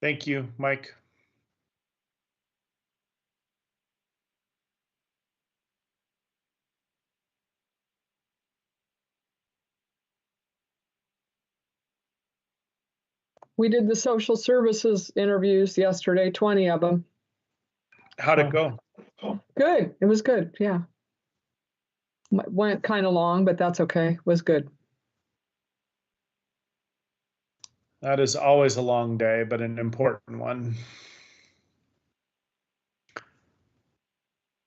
Thank you, Mike. We did the social services interviews yesterday, 20 of them. How'd it go? Good. It was good. Yeah. Went kind of long, but that's okay. It was good. That is always a long day, but an important one.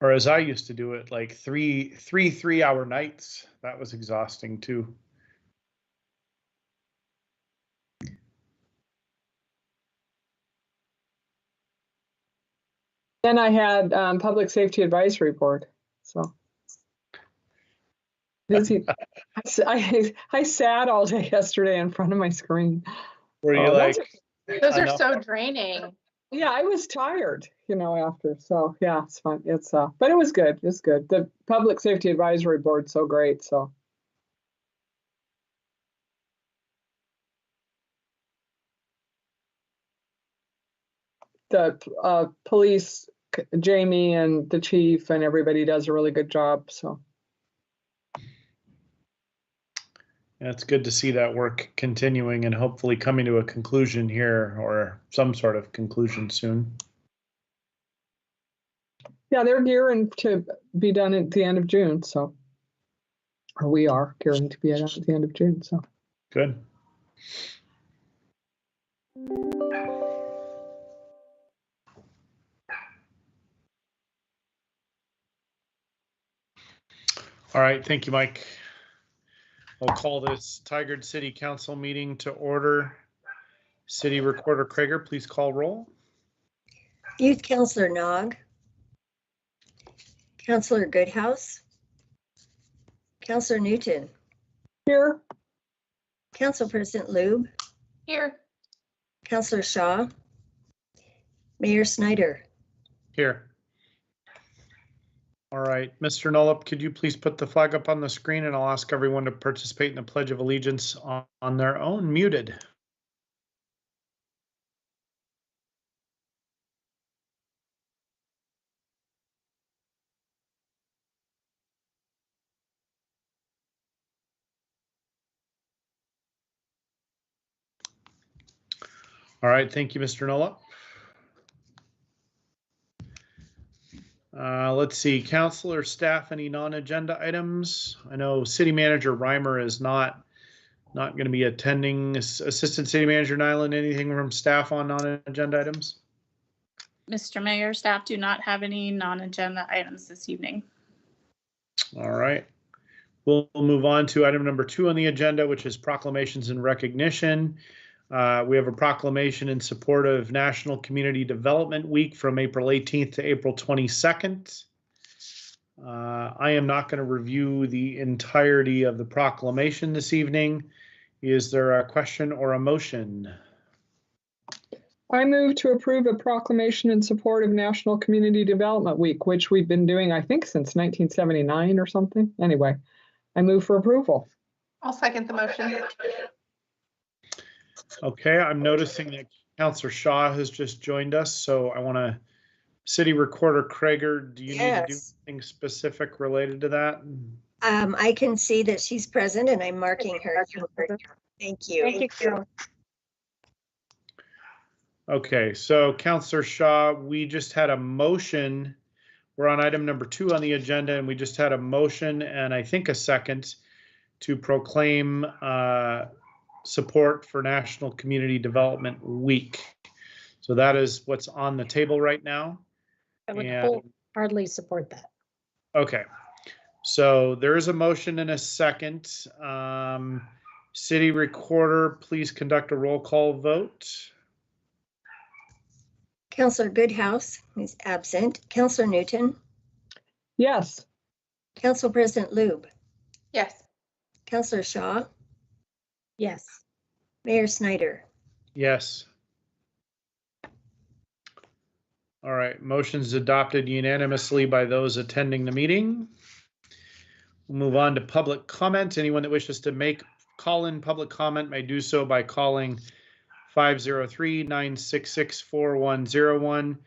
Or as I used to do it, like three 3-hour nights. That was exhausting too. Then I had public safety advisory board. So busy. I sat all day yesterday in front of my screen. Were you like, those are so draining. Yeah, I was tired, after. So yeah, it's fun. It's but it was good. It's good. The public safety advisory board's so great. So the police, Jamie and the chief and everybody does a really good job. So yeah, it's good to see that work continuing and hopefully coming to a conclusion here, or some sort of conclusion soon. Yeah, they're gearing to be done at the end of June. So, or we are gearing to be done at the end of June. So good. All right, thank you, Mike. I'll call this Tigard City Council meeting to order. City Recorder Krager, please call roll. Youth Councilor Nog. Councilor Goodhouse. Councilor Newton. here. Council President Lube. Here. Councilor Shaw. Mayor Snyder. Here. All right, Mr. Nolop, could you please put the flag up on the screen, and I'll ask everyone to participate in the Pledge of Allegiance on their own, muted. All right, thank you, Mr. Nolop. Let's see, councilor, staff, any non-agenda items? I know City Manager Reimer is not going to be attending. Assistant City Manager Nyland, anything from staff on non-agenda items? Mr. Mayor, staff do not have any non-agenda items this evening. All right. We'll move on to item number 2 on the agenda, which is proclamations and recognition. We have a proclamation in support of National Community Development Week from April 18th to April 22nd. I am not going to review the entirety of the proclamation this evening. Is there a question or a motion? I move to approve a proclamation in support of National Community Development Week, which we've been doing, I think, since 1979 or something. Anyway, I move for approval. I'll second the motion. Okay, I'm noticing that Councilor Shaw has just joined us, so I want to, City Recorder Krager, do you need to do anything specific related to that? I can see that she's present and I'm marking her. Thank you. Thank you, Carol. Okay, so Councilor Shaw, we just had a motion. We're on item number 2 on the agenda, and we just had a motion and I think a second to proclaim support for National Community Development Week. So that is what's on the table right now. I would wholeheartedly support that. Okay, so there is a motion and a second. City Recorder, please conduct a roll call vote. Councilor Goodhouse is absent. Councilor Newton. Yes. Council President Lube. Yes. Councilor Shaw. Yes. Mayor Snyder. Yes. All right, motion's adopted unanimously by those attending the meeting. We'll move on to public comment. Anyone that wishes to call in public comment may do so by calling 503-966-4101.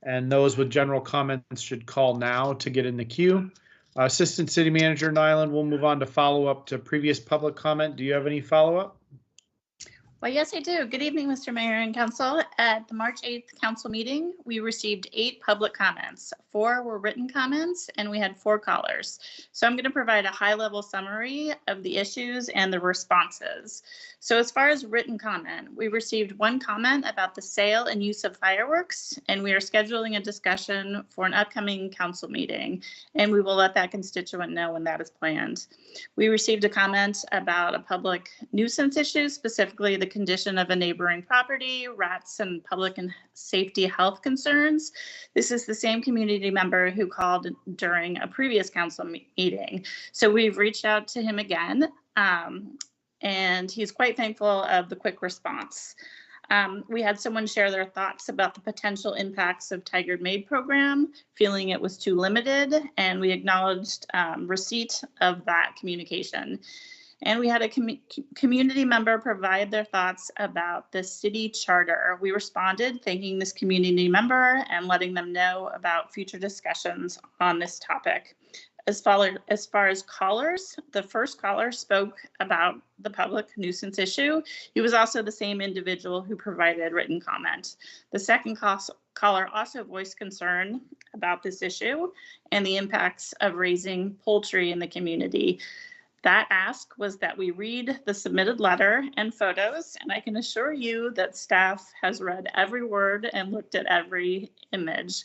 And those with general comments should call now to get in the queue. Assistant City Manager Nyland, we'll move on to follow up to previous public comment. Do you have any follow up? Well, yes, I do. Good evening, Mr. Mayor and Council. At the March 8th council meeting, we received 8 public comments. 4 were written comments, and we had 4 callers. So I'm going to provide a high-level summary of the issues and the responses. So as far as written comment, we received 1 comment about the sale and use of fireworks, and we are scheduling a discussion for an upcoming council meeting, and we will let that constituent know when that is planned. We received a comment about a public nuisance issue, specifically the condition of a neighboring property, rats, and public and safety health concerns. This is the same community member who called during a previous council meeting. So we've reached out to him again, and he's quite thankful of the quick response. We had someone share their thoughts about the potential impacts of Tigard Made program, feeling it was too limited, and we acknowledged receipt of that communication. And we had a community member provide their thoughts about the city charter. We responded, thanking this community member and letting them know about future discussions on this topic. As far as callers, the first caller spoke about the public nuisance issue. He was also the same individual who provided written comment. The second caller also voiced concern about this issue and the impacts of raising poultry in the community. That ask was that we read the submitted letter and photos, and I can assure you that staff has read every word and looked at every image.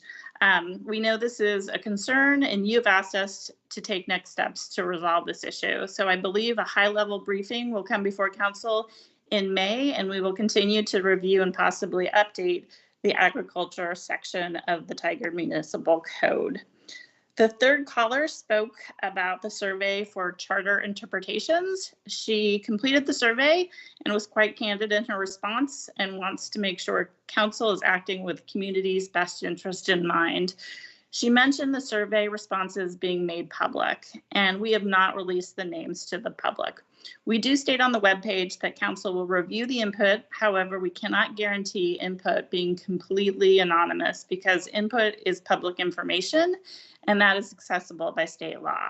We know this is a concern, and you've asked us to take next steps to resolve this issue. So I believe a high-level briefing will come before council in May, and we will continue to review and possibly update the agriculture section of the Tigard Municipal Code. The third caller spoke about the survey for charter interpretations. She completed the survey and was quite candid in her response and wants to make sure council is acting with community's best interest in mind. She mentioned the survey responses being made public, and we have not released the names to the public. We do state on the webpage that council will review the input. However, we cannot guarantee input being completely anonymous because input is public information, and that is accessible by state law.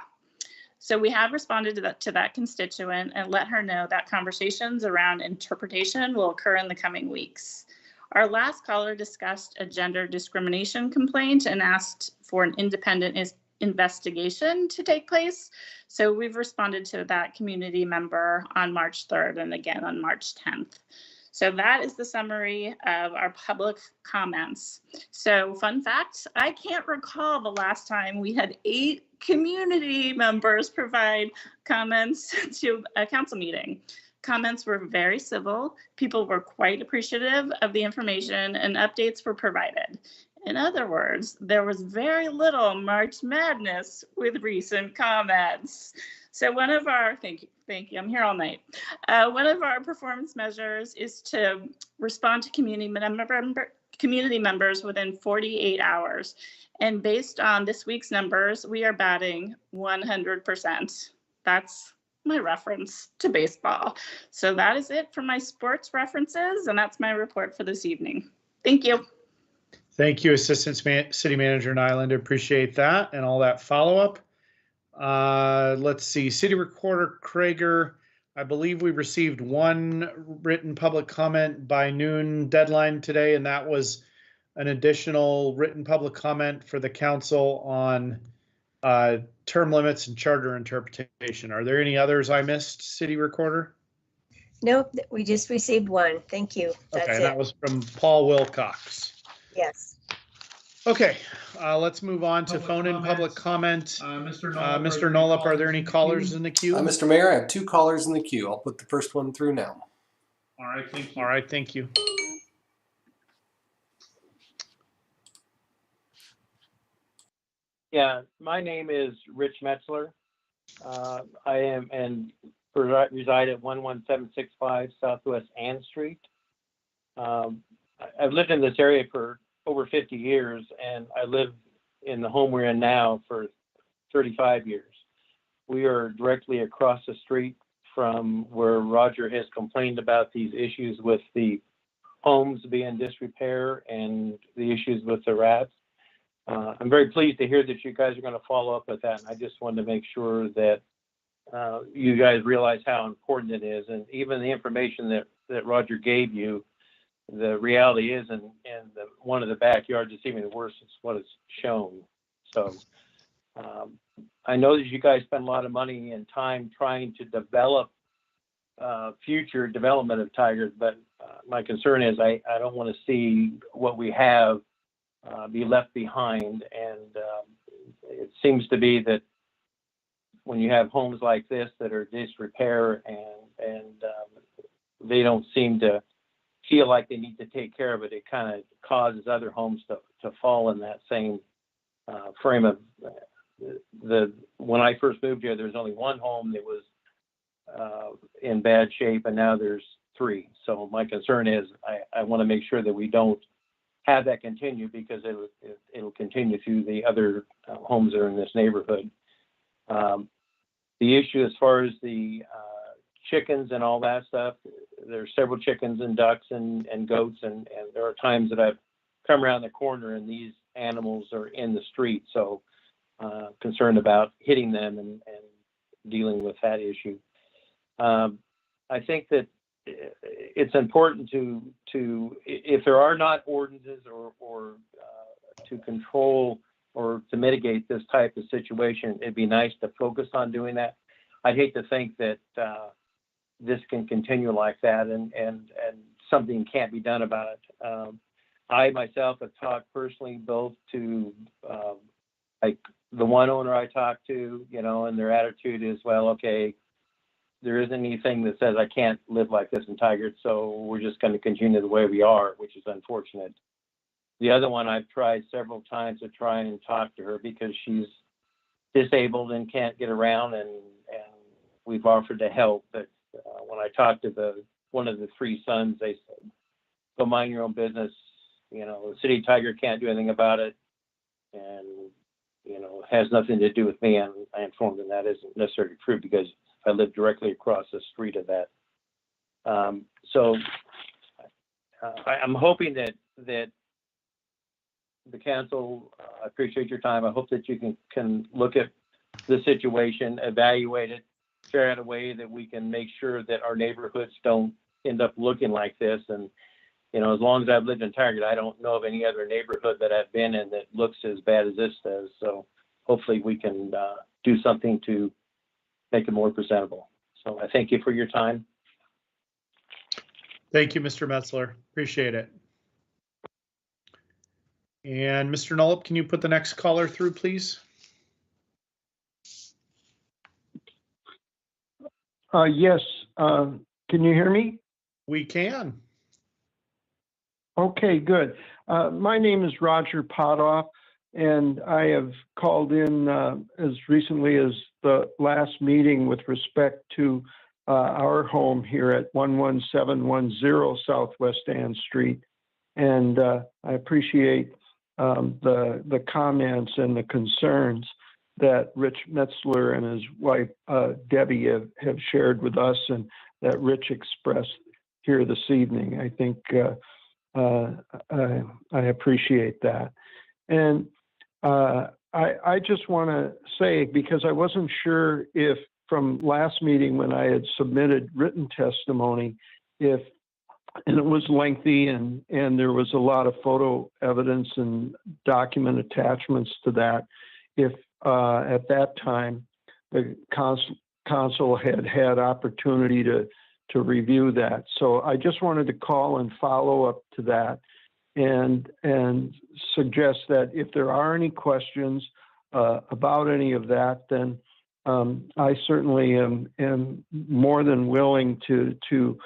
So we have responded to that constituent and let her know that conversations around interpretation will occur in the coming weeks. Our last caller discussed a gender discrimination complaint and asked for an independent investigation to take place. So we've responded to that community member on March 3rd and again on March 10th. So that is the summary of our public comments. So fun fact, I can't recall the last time we had 8 community members provide comments to a council meeting. Comments were very civil. People were quite appreciative of the information and updates were provided. In other words, there was very little March Madness with recent comments. So one of our, thank you, I'm here all night. One of our performance measures is to respond to community members within 48 hours. And based on this week's numbers, we are batting 100%. That's my reference to baseball. So that is it for my sports references, and that's my report for this evening. Thank you. Thank you, Assistant City Manager Nyland. Appreciate that and all that follow-up. Let's see, City Recorder Krager, I believe we received 1 written public comment by noon deadline today, and that was an additional written public comment for the council on term limits and charter interpretation. Are there any others I missed, City Recorder? Nope, we just received 1. Thank you. That's Okay, it. that was from Paul Wilcox. Yes. Okay, let's move on to phone-in public comment. Mr. Nolip, are there any callers in the queue? Mr. Mayor, I have 2 callers in the queue. I'll put the first one through now. All right, thank you. All right, thank you. Yeah, my name is Rich Metzler. I am and reside at 11765 Southwest Ann Street. I've lived in this area for over 50 years, and I live in the home we're in now for 35 years. We are directly across the street from where Roger has complained about these issues with the homes being in disrepair and the issues with the rats. I'm very pleased to hear that you guys are going to follow up with that. And I just wanted to make sure that you guys realize how important it is. And even the information that Roger gave you, the reality is in one of the backyards, it's even worse than what it's shown. So I know that you guys spend a lot of money and time trying to develop future development of tigers, but my concern is I don't want to see what we have be left behind. And it seems to be that when you have homes like this that are disrepair and they don't seem to feel like they need to take care of it, it kind of causes other homes to fall in that same frame of when I first moved here, there was only one home that was in bad shape, and now there's 3. So my concern is I want to make sure that we don't have that continue, because it'll continue through the other homes that are in this neighborhood. The issue as far as the chickens and all that stuff, there's several chickens and ducks and goats, and there are times that I've come around the corner and these animals are in the street. So concerned about hitting them and dealing with that issue. I think that it's important to if there are not ordinances or to control or to mitigate this type of situation, it'd be nice to focus on doing that. I'd hate to think that this can continue like that and something can't be done about it. I myself have talked personally both to like the one owner I talked to, and their attitude is, well, okay, there isn't anything that says I can't live like this in Tigard, so we're just going to continue the way we are, which is unfortunate. The other one, I've tried several times to try and talk to her because she's disabled and can't get around, and we've offered to help. But when I talked to one of the 3 sons, they said, go mind your own business. The city of Tigard can't do anything about it, and it has nothing to do with me. And I informed them that isn't necessarily true because I live directly across the street of that. So I'm hoping that the council, I appreciate your time. I hope that you can look at the situation, evaluate it, figure out a way that we can make sure that our neighborhoods don't end up looking like this. And, as long as I've lived in Tigard, I don't know of any other neighborhood that I've been in that looks as bad as this does. So hopefully we can do something to make it more presentable. So I thank you for your time. Thank you, Mr. Metzler. Appreciate it. And Mr. Nullup, can you put the next caller through, please? Yes. Can you hear me? We can. Okay, good. My name is Roger Potoff, and I have called in as recently as the last meeting with respect to our home here at 11710 Southwest Ann Street. And I appreciate the comments and the concerns that Rich Metzler and his wife, Debbie, have shared with us and that Rich expressed here this evening. I think I appreciate that. And I just want to say, because I wasn't sure if from last meeting when I had submitted written testimony, and it was lengthy and there was a lot of photo evidence and document attachments to that, if at that time the council had opportunity to review that. So I just wanted to call and follow up to that and suggest that if there are any questions about any of that, then I certainly am more than willing to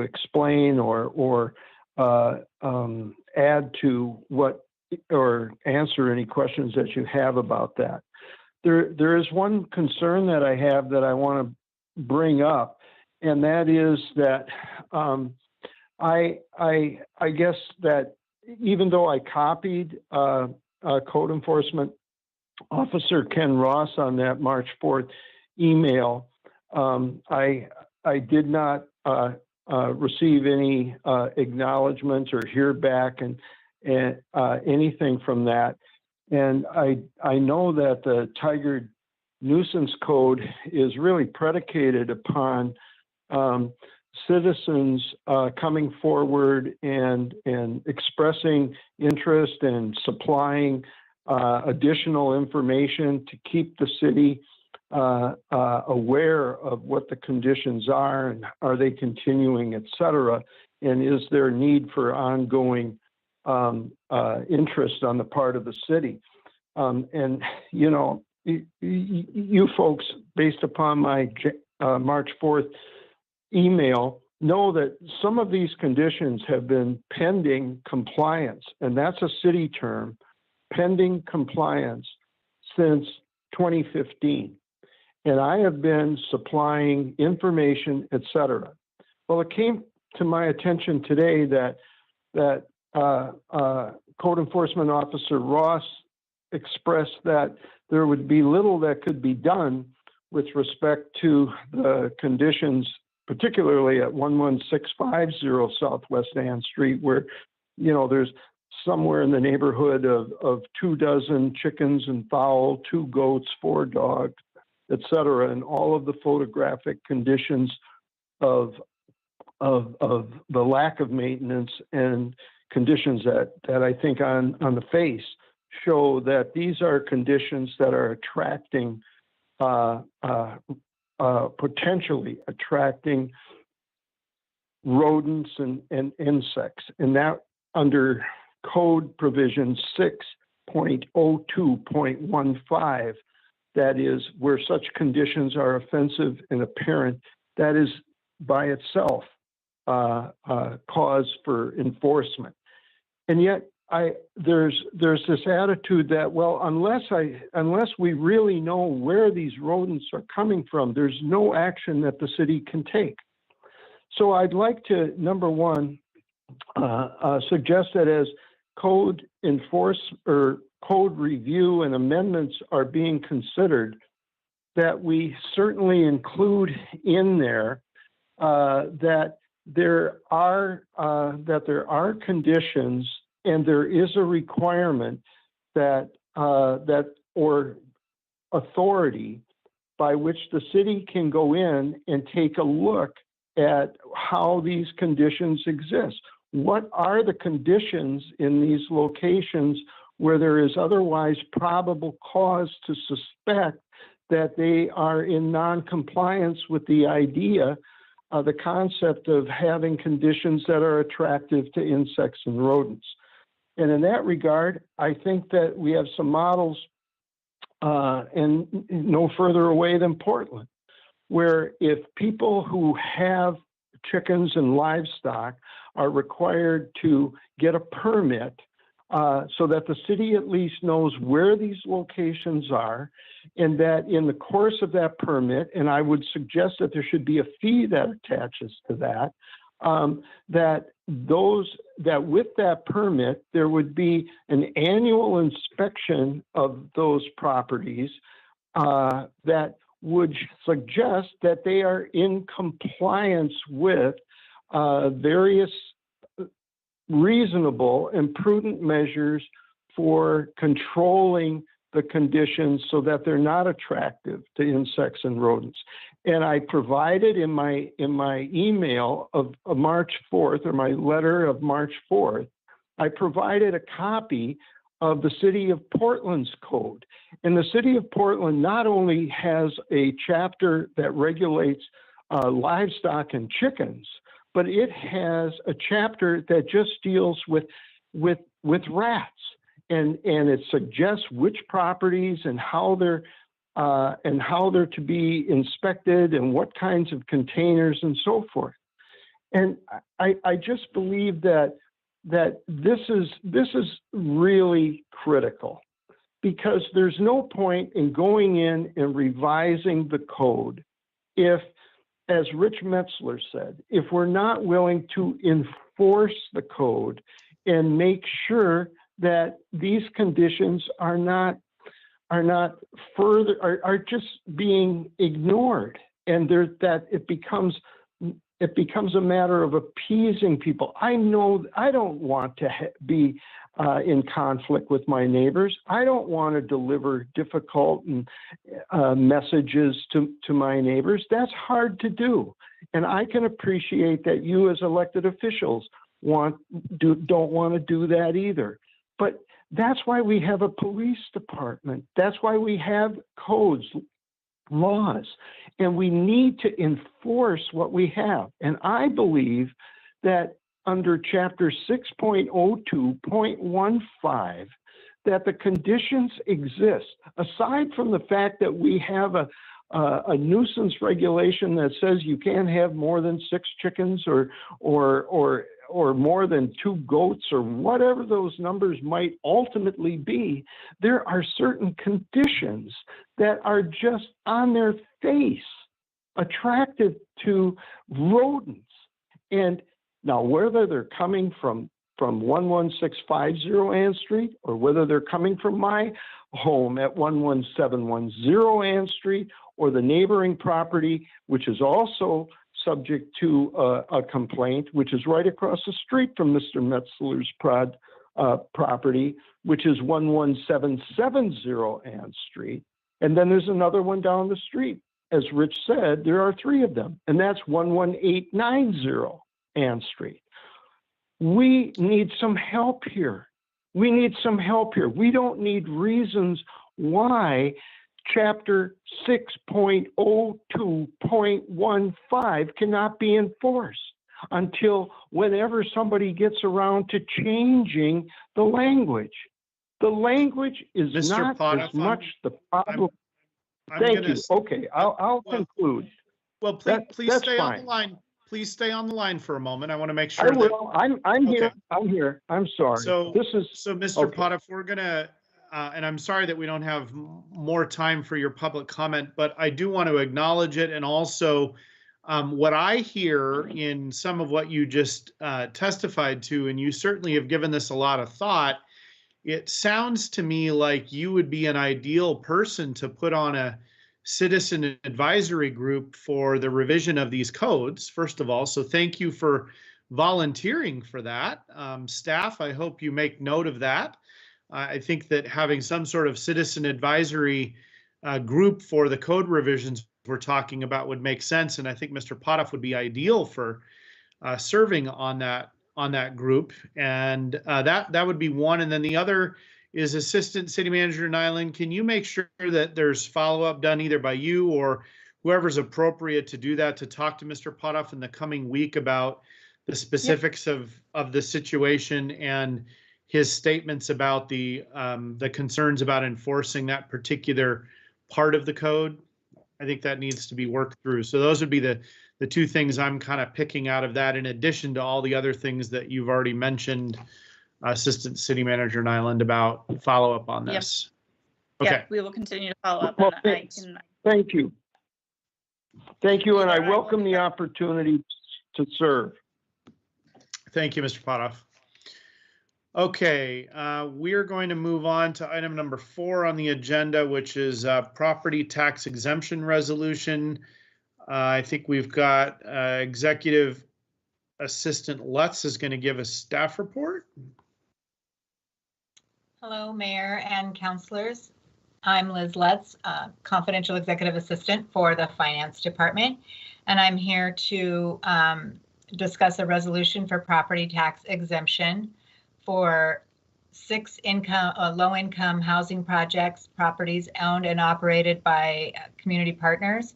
explain or add to what or answer any questions that you have about that. There is one concern that I have that I want to bring up, and that is that I guess that even though I copied Code Enforcement Officer Ken Ross on that March 4th email, I did not receive any acknowledgement or hear back and anything from that. And I know that the Tiger Nuisance Code is really predicated upon citizens coming forward and expressing interest and supplying additional information to keep the city aware of what the conditions are and are they continuing, et cetera, and is there need for ongoing interest on the part of the city. And, you know, you folks, based upon my March 4th email, know that some of these conditions have been pending compliance, and that's a city term, pending compliance, since 2015. And I have been supplying information, et cetera. Well, it came to my attention today that Code Enforcement Officer Ross expressed that there would be little that could be done with respect to the conditions, particularly at 11650 Southwest Ann Street, where, you know, there's somewhere in the neighborhood of 24 chickens and fowl, 2 goats, 4 dogs, et cetera, and all of the photographic conditions of the lack of maintenance and conditions that I think on the face show that these are conditions that are attracting, potentially attracting rodents and insects. And that under code provision 6.02.15, that is where such conditions are offensive and apparent, that is by itself cause for enforcement. And yet there's this attitude that, well, unless we really know where these rodents are coming from, there's no action that the city can take. So I'd like to, number one, suggest that as code review and amendments are being considered, that we certainly include in there that there are conditions and there is a requirement that or authority by which the city can go in and take a look at how these conditions exist. What are the conditions in these locations where there is otherwise probable cause to suspect that they are in non-compliance with the idea, the concept of having conditions that are attractive to insects and rodents. And in that regard, I think that we have some models and no further away than Portland, where if people who have chickens and livestock are required to get a permit so that the city at least knows where these locations are, and that in the course of that permit, and I would suggest that there should be a fee that attaches to that, that with that permit, there would be an annual inspection of those properties that would suggest that they are in compliance with various reasonable and prudent measures for controlling the conditions so that they're not attractive to insects and rodents. And I provided in my email of March 4th, or my letter of March 4th, I provided a copy of the City of Portland's code. And the City of Portland not only has a chapter that regulates livestock and chickens, but it has a chapter that just deals with rats, and it suggests which properties and how they're to be inspected and what kinds of containers and so forth. And I just believe that this is really critical, because there's no point in going in and revising the code if, as Rich Metzler said, if we're not willing to enforce the code and make sure that these conditions are just being ignored, and that it becomes it becomes a matter of appeasing people. I know I don't want to be in conflict with my neighbors. I don't want to deliver difficult messages to my neighbors. That's hard to do. And I can appreciate that you as elected officials don't want to do that either. But that's why we have a police department. That's why we have codes, laws, and we need to enforce what we have. And I believe that under Chapter 6.02.15, that the conditions exist, aside from the fact that we have a nuisance regulation that says you can't have more than 6 chickens or more than 2 goats or whatever those numbers might ultimately be. There are certain conditions that are just on their face attractive to rodents. And now, whether they're coming from 11650 Ann Street or whether they're coming from my home at 11710 Ann Street or the neighboring property, which is also subject to a complaint, which is right across the street from Mr. Metzler's property, which is 11770 Ann Street. And then there's another one down the street. As Rich said, there are 3 of them, and that's 11890 Ann Street. We need some help here. We need some help here. We don't need reasons why Chapter 6.02.15 cannot be enforced until whenever somebody gets around to changing the language. The language is Mr. not Potoff, as much the problem. Thank you. Okay, I'll conclude. Well, please That's stay on fine. the line. Please stay on the line for a moment. I want to make I sure that. will. I'm here. Okay. I'm here. I'm sorry. So Mr. okay. Potoff, we're gonna, and I'm sorry that we don't have more time for your public comment, but I do want to acknowledge it. And also what I hear in some of what you just testified to, and you certainly have given this a lot of thought, it sounds to me like you would be an ideal person to put on a citizen advisory group for the revision of these codes, first of all. So thank you for volunteering for that. Staff, I hope you make note of that. I think that having some sort of citizen advisory group for the code revisions we're talking about would make sense. And I think Mr. Potoff would be ideal for serving on that group. And that would be one. And then the other is Assistant City Manager Nyland. Can you make sure that there's follow-up done either by you or whoever's appropriate to do that, to talk to Mr. Potoff in the coming week about the specifics of the situation and his statements about the concerns about enforcing that particular part of the code? I think that needs to be worked through. So those would be the 2 things I'm kind of picking out of that, in addition to all the other things that you've already mentioned, Assistant City Manager Nyland, about follow up on this. Yep. Okay. Yep, we will continue to follow up Well, on that. thank you. Thank you, and I welcome the opportunity to serve. Thank you, Mr. Potoff. Okay, we're going to move on to item number 4 on the agenda, which is property tax exemption resolution. I think we've got Executive Assistant Lutz is going to give a staff report. Hello, Mayor and Councilors. I'm Liz Lutz, Confidential Executive Assistant for the Finance Department, and I'm here to discuss a resolution for property tax exemption for 6 low-income housing projects, properties owned and operated by community partners,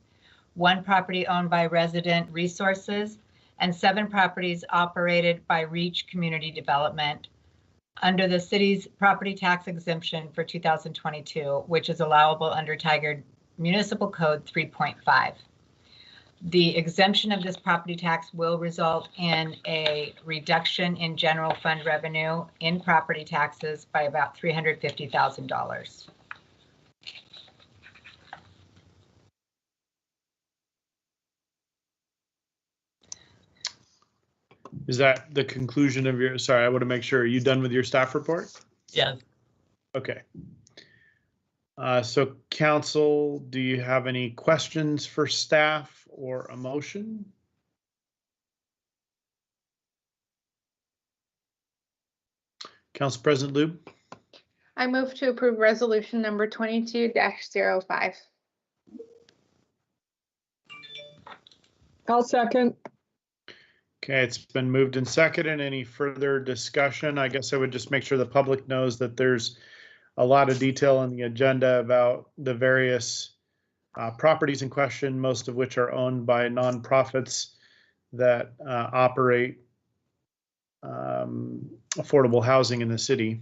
1 property owned by Resident Resources, and 7 properties operated by Reach Community Development under the city's property tax exemption for 2022, which is allowable under Tiger Municipal Code 3.5. The exemption of this property tax will result in a reduction in general fund revenue in property taxes by about $350,000. Is that the conclusion of your, sorry, I want to make sure, are you done with your staff report? Yeah. Okay. So council, do you have any questions for staff or a motion? Council President Lube? I move to approve resolution number 22-05. I'll second. Okay, it's been moved and seconded. Any further discussion? I guess I would just make sure the public knows that there's a lot of detail on the agenda about the various properties in question, most of which are owned by nonprofits that operate affordable housing in the city.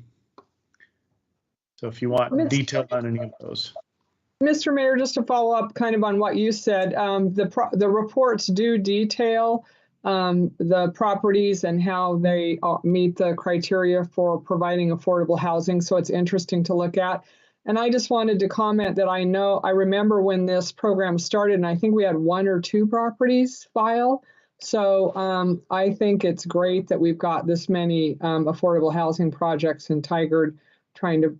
So if you want detail on any of those. Mr. Mayor, just to follow up kind of on what you said, the reports do detail the properties and how they meet the criteria for providing affordable housing. So it's interesting to look at. And I just wanted to comment that I remember when this program started, and I think we had 1 or 2 properties file. So I think it's great that we've got this many affordable housing projects in Tigard trying to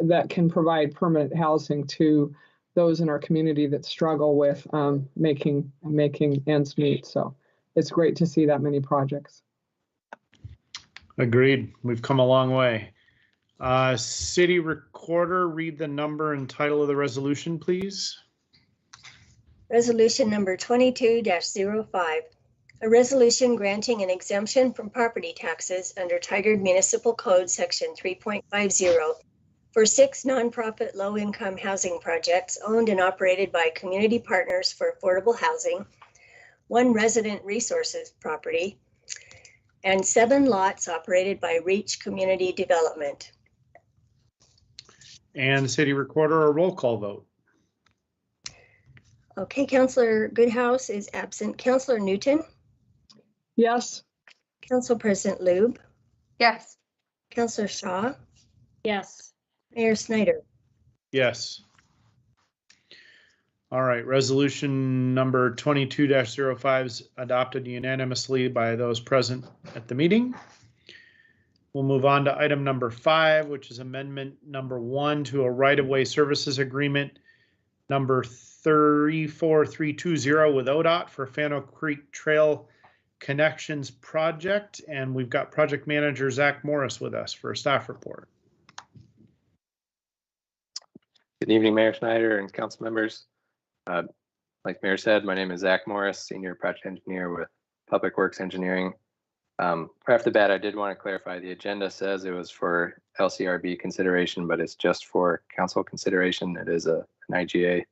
that can provide permanent housing to those in our community that struggle with making ends meet. So it's great to see that many projects. Agreed. We've come a long way. City Recorder, read the number and title of the resolution, please. Resolution number 22-05. A resolution granting an exemption from property taxes under Tigard Municipal Code Section 3.50 for 6 nonprofit low-income housing projects owned and operated by community partners for affordable housing, 1 resident resources property, and 7 lots operated by Reach Community Development. And City Recorder, a roll call vote. Okay, Councillor Goodhouse is absent. Councillor Newton? Yes. Council President Lube? Yes. Councillor Shaw? Yes. Mayor Snyder? Yes. All right, resolution number 22-05 is adopted unanimously by those present at the meeting. We'll move on to item number 5, which is amendment number 1 to a right-of-way services agreement number 34320 with ODOT for Fano Creek Trail Connections Project. And we've got project manager Zach Morris with us for a staff report. Good evening, Mayor Snyder and council members. Like Mayor said, my name is Zach Morris, Senior Project Engineer with Public Works Engineering. Right off the bat, I did want to clarify the agenda says it was for LCRB consideration, but it's just for council consideration. It is an IGA.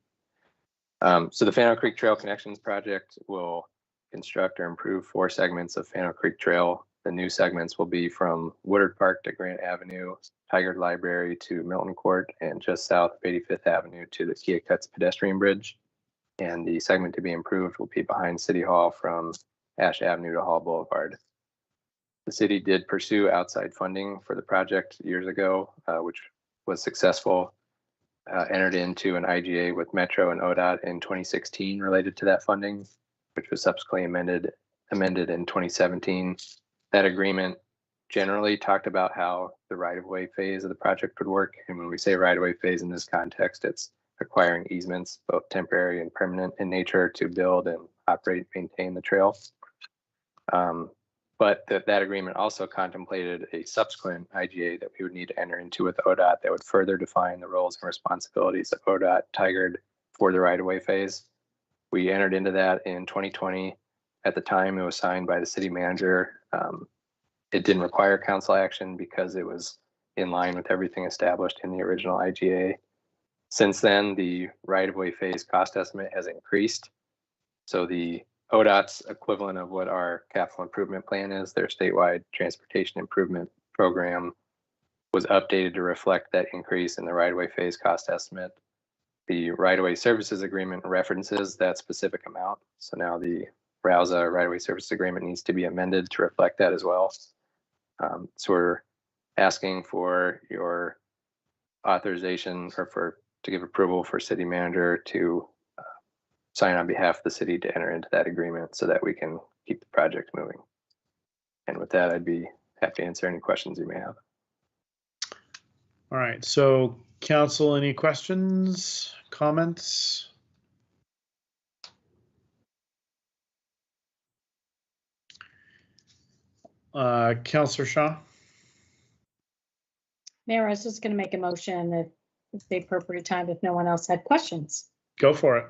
So the Fano Creek Trail Connections Project will construct or improve 4 segments of Fano Creek Trail. The new segments will be from Woodard Park to Grant Avenue, Tigard Library to Milton Court, and just south of 85th Avenue to the Keokuts pedestrian bridge. And the segment to be improved will be behind City Hall from Ash Avenue to Hall Boulevard. The city did pursue outside funding for the project years ago, which was successful. Entered into an IGA with Metro and ODOT in 2016 related to that funding, which was subsequently amended in 2017. That agreement generally talked about how the right-of-way phase of the project would work. And when we say right-of-way phase in this context, it's acquiring easements, both temporary and permanent in nature, to build and operate and maintain the trail. But that agreement also contemplated a subsequent IGA that we would need to enter into with ODOT that would further define the roles and responsibilities of ODOT Tigard for the right-of-way phase. We entered into that in 2020. At the time, it was signed by the city manager. It didn't require council action because it was in line with everything established in the original IGA. Since then, the right-of-way phase cost estimate has increased. So the ODOT's equivalent of what our capital improvement plan is, their statewide transportation improvement program, was updated to reflect that increase in the right-of-way phase cost estimate. The right-of-way services agreement references that specific amount. So now the ROUSA right-of-way services agreement needs to be amended to reflect that as well. So we're asking for your authorization or to give approval for city manager to sign on behalf of the city to enter into that agreement so that we can keep the project moving. And with that, I'd be happy to answer any questions you may have. All right, so council, any questions, comments? Councillor Shaw? Mayor, I was just going to make a motion if the appropriate time, if no one else had questions. Go for it.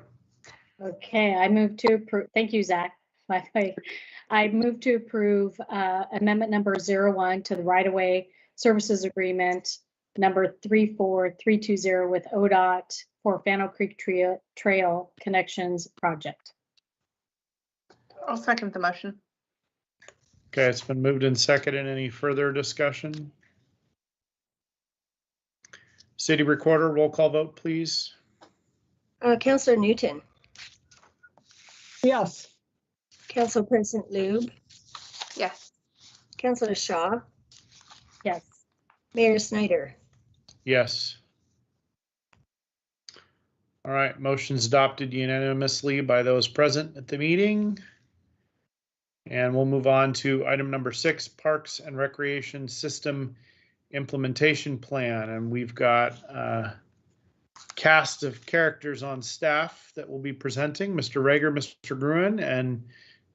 Okay, I move to approve. Thank you, Zach. By the way, I move to approve amendment number 01 to the right-of-way services agreement number 34320 with ODOT for Fano Creek Trail Connections project. I'll second the motion. Okay, it's been moved and seconded. Any further discussion? City Recorder, roll call vote, please. Councillor Newton, Yes. Council President Lube, Yes. Councillor Shaw, Yes. Mayor Snyder. Yes. All right, motion's adopted unanimously by those present at the meeting. And we'll move on to item number 6, Parks and Recreation System Implementation Plan. And we've got a cast of characters on staff that will be presenting, Mr. Rager, Mr. Gruen, and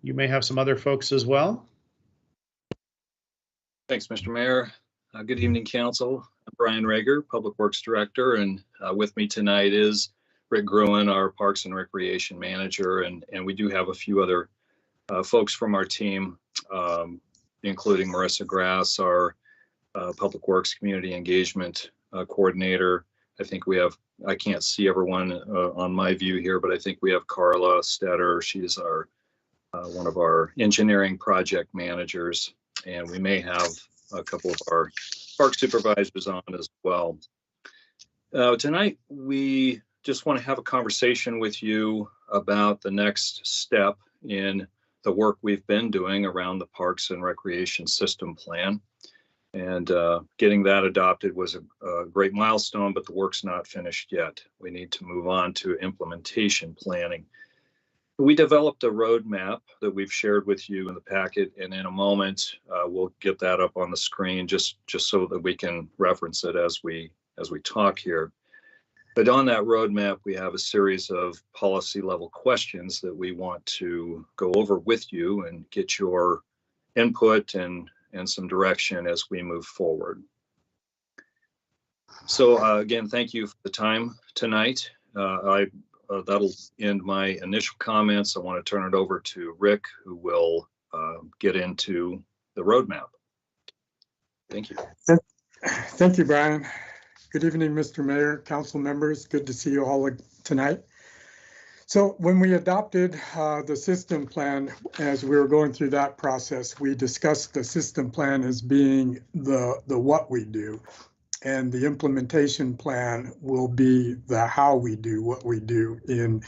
you may have some other folks as well. Thanks, Mr. Mayor. Good evening, Council. I'm Brian Rager, Public Works Director, and with me tonight is Rick Gruen, our Parks and Recreation Manager, and we do have a few other folks from our team, including Marissa Grass, our Public Works Community Engagement Coordinator. I think we have, I can't see everyone on my view here, but I think we have Carla Stetter. She's our one of our engineering project managers, and we may have a couple of our park supervisors on as well. Tonight, we just want to have a conversation with you about the next step in the work we've been doing around the Parks and Recreation System Plan. And getting that adopted was a great milestone, but the work's not finished yet. We need to move on to implementation planning. We developed a roadmap that we've shared with you in the packet, and in a moment we'll get that up on the screen just so that we can reference it as we talk here. But on that roadmap, we have a series of policy level questions that we want to go over with you and get your input and some direction as we move forward. So again, thank you for the time tonight. That'll end my initial comments. I want to turn it over to Rick, who will get into the roadmap. Thank you. Thank you, Brian. Good evening, Mr. Mayor, council members. Good to see you all tonight. So when we adopted the system plan, as we were going through that process, we discussed the system plan as being the what we do. And the implementation plan will be the how we do what we do in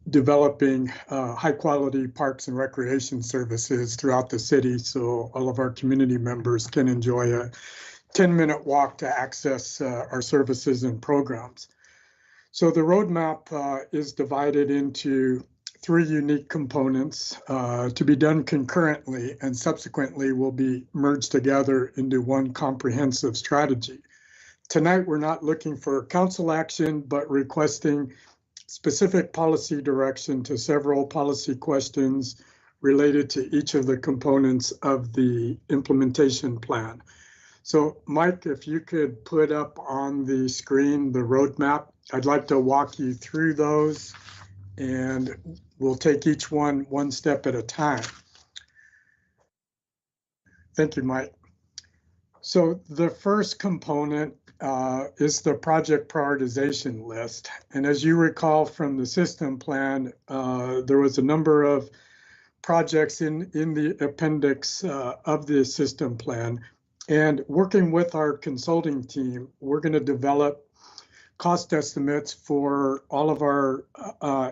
developing high quality parks and recreation services throughout the city, so all of our community members can enjoy a 10-minute walk to access our services and programs. So the roadmap is divided into 3 unique components to be done concurrently, and subsequently will be merged together into one comprehensive strategy. Tonight, we're not looking for council action, but requesting specific policy direction to several policy questions related to each of the components of the implementation plan. So Mike, if you could put up on the screen the roadmap, I'd like to walk you through those, and we'll take each one step at a time. Thank you, Mike. So the first component is the project prioritization list. And as you recall from the system plan, there was a number of projects in the appendix of the system plan. And working with our consulting team, we're going to develop cost estimates for all of our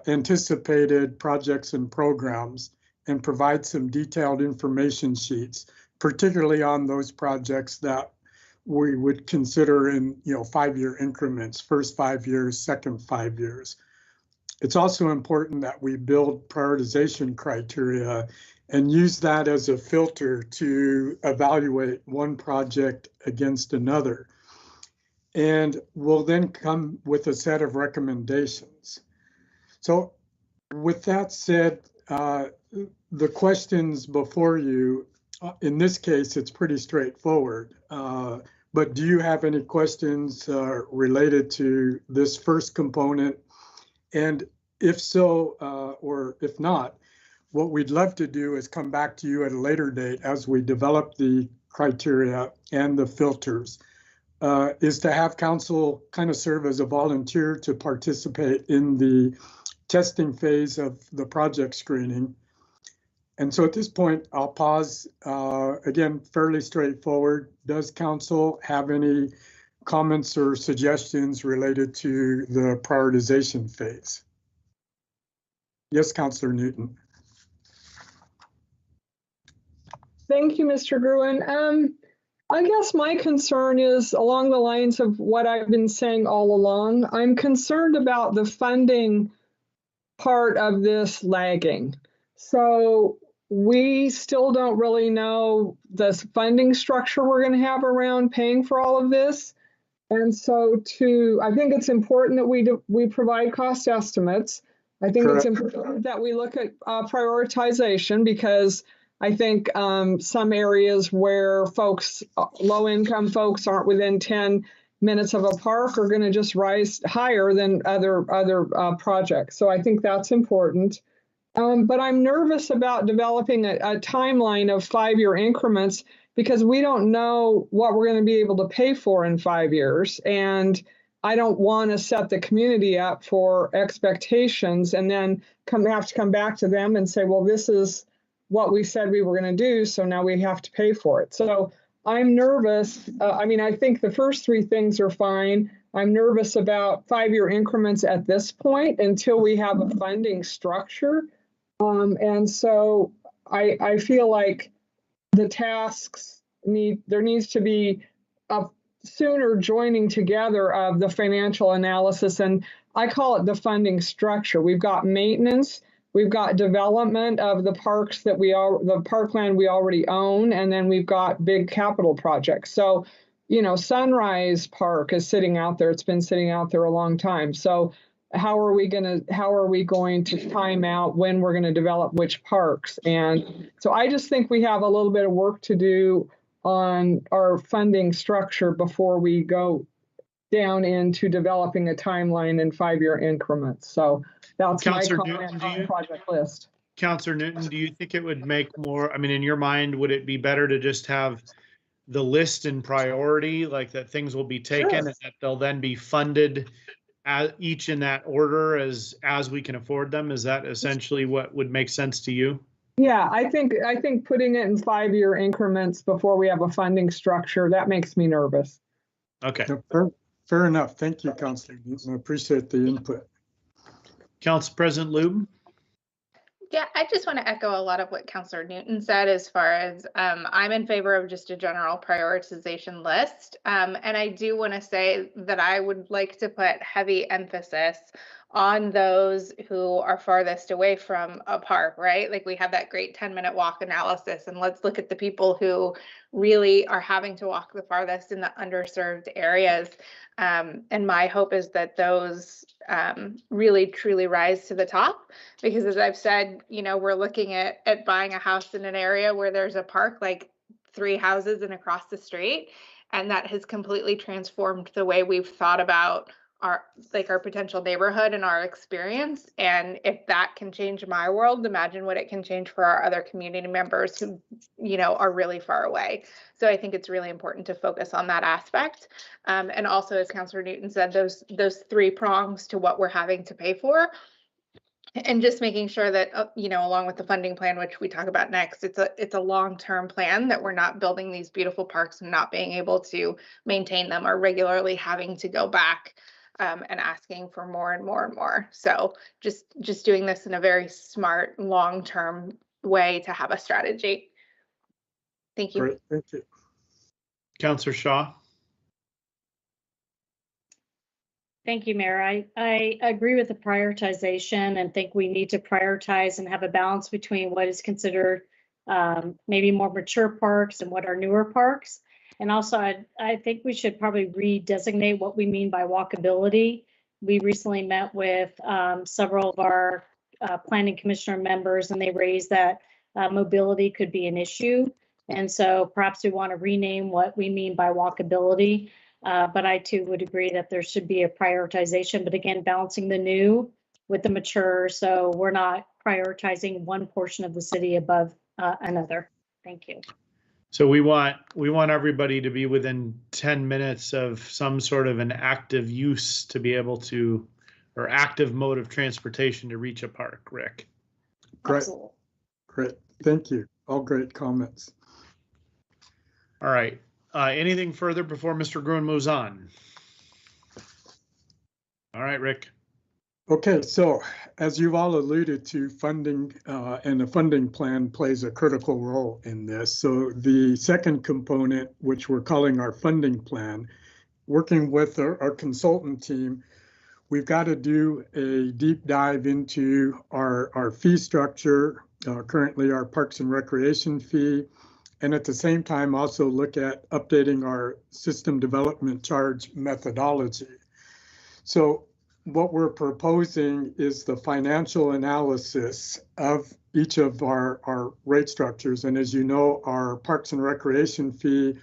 anticipated projects and programs and provide some detailed information sheets, particularly on those projects that we would consider in 5-year increments, first 5 years, second 5 years. It's also important that we build prioritization criteria and use that as a filter to evaluate one project against another. And we'll then come with a set of recommendations. So with that said, the questions before you, in this case, it's pretty straightforward. But do you have any questions related to this first component? And if so, or if not, what we'd love to do is come back to you at a later date as we develop the criteria and the filters, is to have council kind of serve as a volunteer to participate in the testing phase of the project screening. And so at this point, I'll pause. Again, fairly straightforward. Does council have any comments or suggestions related to the prioritization phase? Yes, Councillor Newton. Thank you, Mr. Gruen. I guess my concern is along the lines of what I've been saying all along. I'm concerned about the funding part of this lagging. So we still don't really know the funding structure we're going to have around paying for all of this. And so I think it's important that we provide cost estimates. I think It's important that we look at prioritization, because I think some areas where low-income folks aren't within 10 minutes of a park are going to just rise higher than other projects. So I think that's important. But I'm nervous about developing a timeline of 5-year increments, because we don't know what we're going to be able to pay for in 5 years. And I don't want to set the community up for expectations and then have to come back to them and say, well, this is what we said we were going to do, so now we have to pay for it. So I'm nervous. I think the first 3 things are fine. I'm nervous about 5-year increments at this point until we have a funding structure. And so I feel like the tasks there needs to be a sooner joining together of the financial analysis, and I call it the funding structure. We've got maintenance, we've got development of the parks the parkland we already own, and then we've got big capital projects. So, Sunrise Park is sitting out there. It's been sitting out there a long time. So how are we going to time out when we're going to develop which parks? And so I just think we have a little bit of work to do on our funding structure before we go down into developing a timeline in 5-year increments. So that's my comment on the project list. Councillor Newton, do you think it would make more, in your mind, would it be better to just have the list in priority, like that things will be taken and that they'll then be funded each in that order as we can afford them? Is that essentially what would make sense to you? Yeah, I think putting it in 5-year increments before we have a funding structure, that makes me nervous. Okay. Fair enough. Thank you, Councillor Newton. I appreciate the input. Council President Lube? Yeah, I just want to echo a lot of what Councillor Newton said as far as I'm in favor of just a general prioritization list. And I do want to say that I would like to put heavy emphasis on those who are farthest away from a park, right? Like we have that great 10-minute walk analysis, and let's look at the people who really are having to walk the farthest in the underserved areas. And my hope is that those really truly rise to the top, because as I've said, we're looking at buying a house in an area where there's a park like 3 houses and across the street, and that has completely transformed the way we've thought about our potential neighborhood and our experience. And if that can change my world, imagine what it can change for our other community members who, are really far away. So I think it's really important to focus on that aspect. And also, as Councillor Newton said, those 3 prongs to what we're having to pay for. And just making sure that, along with the funding plan, which we talk about next, it's a long-term plan, that we're not building these beautiful parks and not being able to maintain them, or regularly having to go back and asking for more and more and more. So just doing this in a very smart, long-term way to have a strategy. Thank you. Great, thank you. Councillor Shaw? Thank you, Mayor. I agree with the prioritization and think we need to prioritize and have a balance between what is considered maybe more mature parks and what are newer parks. And also, I think we should probably redesignate what we mean by walkability. We recently met with several of our planning commissioner members, and they raised that mobility could be an issue. And so perhaps we want to rename what we mean by walkability. But I too would agree that there should be a prioritization, but again, balancing the new with the mature. So we're not prioritizing one portion of the city above another. Thank you. So we want everybody to be within 10 minutes of some sort of an active use to be able to, or active mode of transportation to reach a park, Rick. Great. Absolutely. Great. Thank you. All great comments. All right. Anything further before Mr. Gruen moves on? All right, Rick. Okay, so as you've all alluded to, funding and the funding plan plays a critical role in this. So the second component, which we're calling our funding plan, working with our consultant team, we've got to do a deep dive into our fee structure, currently our Parks and Recreation fee, and at the same time also look at updating our system development charge methodology. So what we're proposing is the financial analysis of each of our rate structures. And as you know, our Parks and Recreation fee,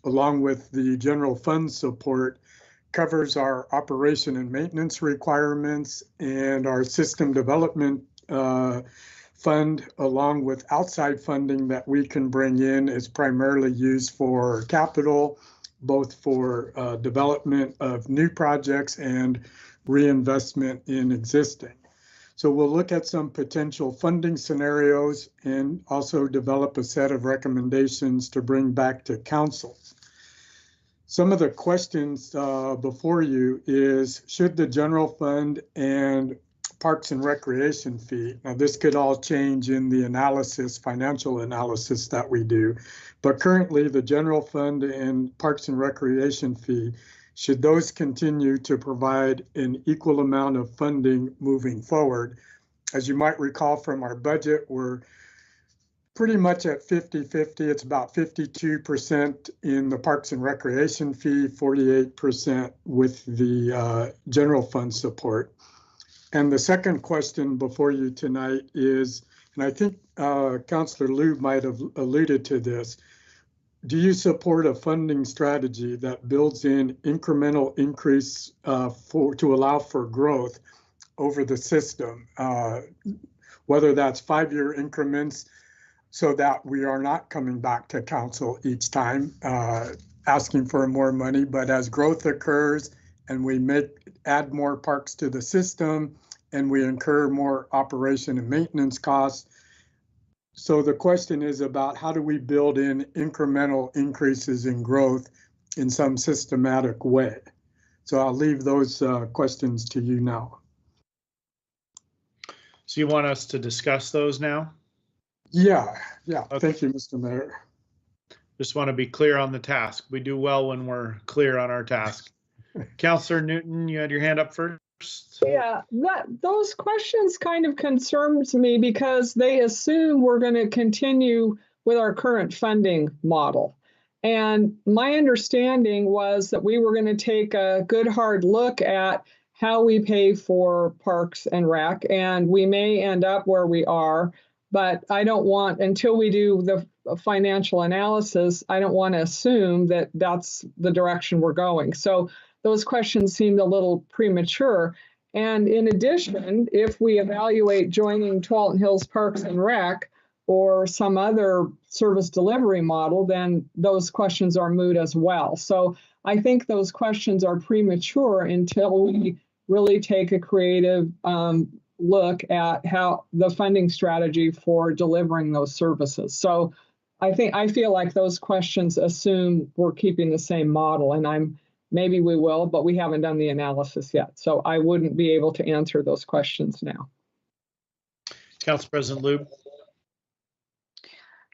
along with the general fund support, covers our operation and maintenance requirements, and our system development fund, along with outside funding that we can bring in, is primarily used for capital, both for development of new projects and reinvestment in existing. So we'll look at some potential funding scenarios and also develop a set of recommendations to bring back to council. Some of the questions before you is, should the general fund and Parks and Recreation fee, now this could all change in the analysis, financial analysis that we do, but currently the general fund and Parks and Recreation fee, should those continue to provide an equal amount of funding moving forward? As you might recall from our budget, we're pretty much at 50-50. It's about 52% in the Parks and Recreation fee, 48% with the general fund support. And the second question before you tonight is, and I think Councillor Liu might have alluded to this, do you support a funding strategy that builds in incremental increase to allow for growth over the system, whether that's 5-year increments, so that we are not coming back to council each time asking for more money, but as growth occurs and we add more parks to the system and we incur more operation and maintenance costs. So the question is about how do we build in incremental increases in growth in some systematic way? So I'll leave those questions to you now. So you want us to discuss those now? Yeah. Okay. Thank you, Mr. Mayor. Just want to be clear on the task. We do well when we're clear on our task. Councillor Newton, you had your hand up first. Yeah, those questions kind of concerns me because they assume we're going to continue with our current funding model. And my understanding was that we were going to take a good hard look at how we pay for Parks and Rec, and we may end up where we are, but I don't want, until we do the financial analysis, I don't want to assume that that's the direction we're going. So those questions seemed a little premature. And in addition, if we evaluate joining Tualatin Hills Parks and Rec or some other service delivery model, then those questions are moot as well. So I think those questions are premature until we really take a creative look at how the funding strategy for delivering those services. So I feel like those questions assume we're keeping the same model, and maybe we will, but we haven't done the analysis yet. So I wouldn't be able to answer those questions now. Council President Liu.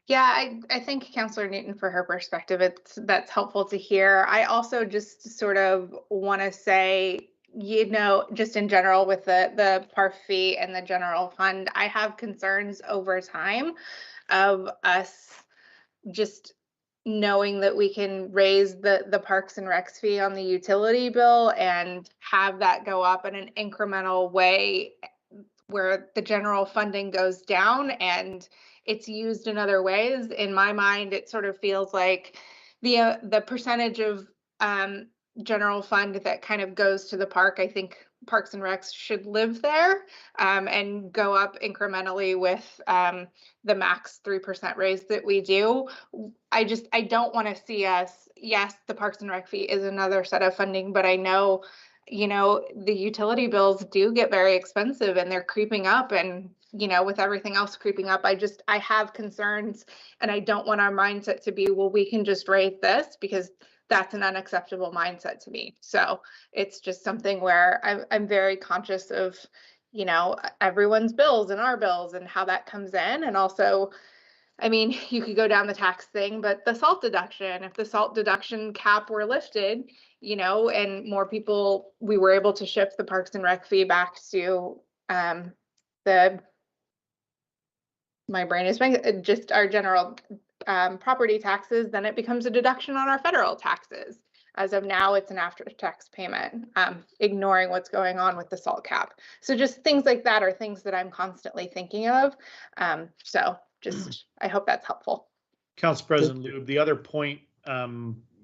Yeah, I thank Councillor Newton for her perspective. That's helpful to hear. I also just sort of want to say, just in general with the PARF fee and the general fund, I have concerns over time of us just knowing that we can raise the Parks and Recs fee on the utility bill and have that go up in an incremental way where the general funding goes down and it's used in other ways. In my mind, it sort of feels like the percentage of general fund that kind of goes to the park, I think Parks and Recs should live there and go up incrementally with the max 3% raise that we do. I don't want to see us, yes, the Parks and Rec fee is another set of funding, but I know, you know, the utility bills do get very expensive and they're creeping up, and, you know, with everything else creeping up, I have concerns, and I don't want our mindset to be, well, we can just raise this, because that's an unacceptable mindset to me. So it's just something where I'm very conscious of, you know, everyone's bills and our bills and how that comes in. And also, I mean, you could go down the tax thing, but the SALT deduction, if the SALT deduction cap were lifted, you know, and more people, we were able to shift the Parks and Rec fee back to my brain is just our general property taxes, then it becomes a deduction on our federal taxes. As of now, it's an after-tax payment, ignoring what's going on with the SALT cap. So just things like that are things that I'm constantly thinking of. So just, I hope that's helpful. Council President Lube, the other point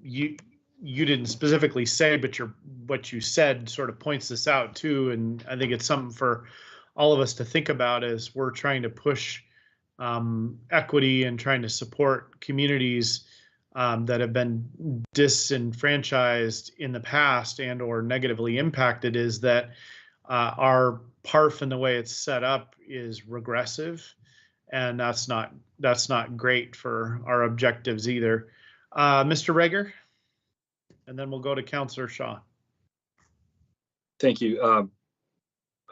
you didn't specifically say, but what you said sort of points this out too, and I think it's something for all of us to think about as we're trying to push equity and trying to support communities that have been disenfranchised in the past and or negatively impacted, is that our PARF and the way it's set up is regressive, and that's not great for our objectives either. Mr. Rager, and then we'll go to Councillor Shaw. Thank you.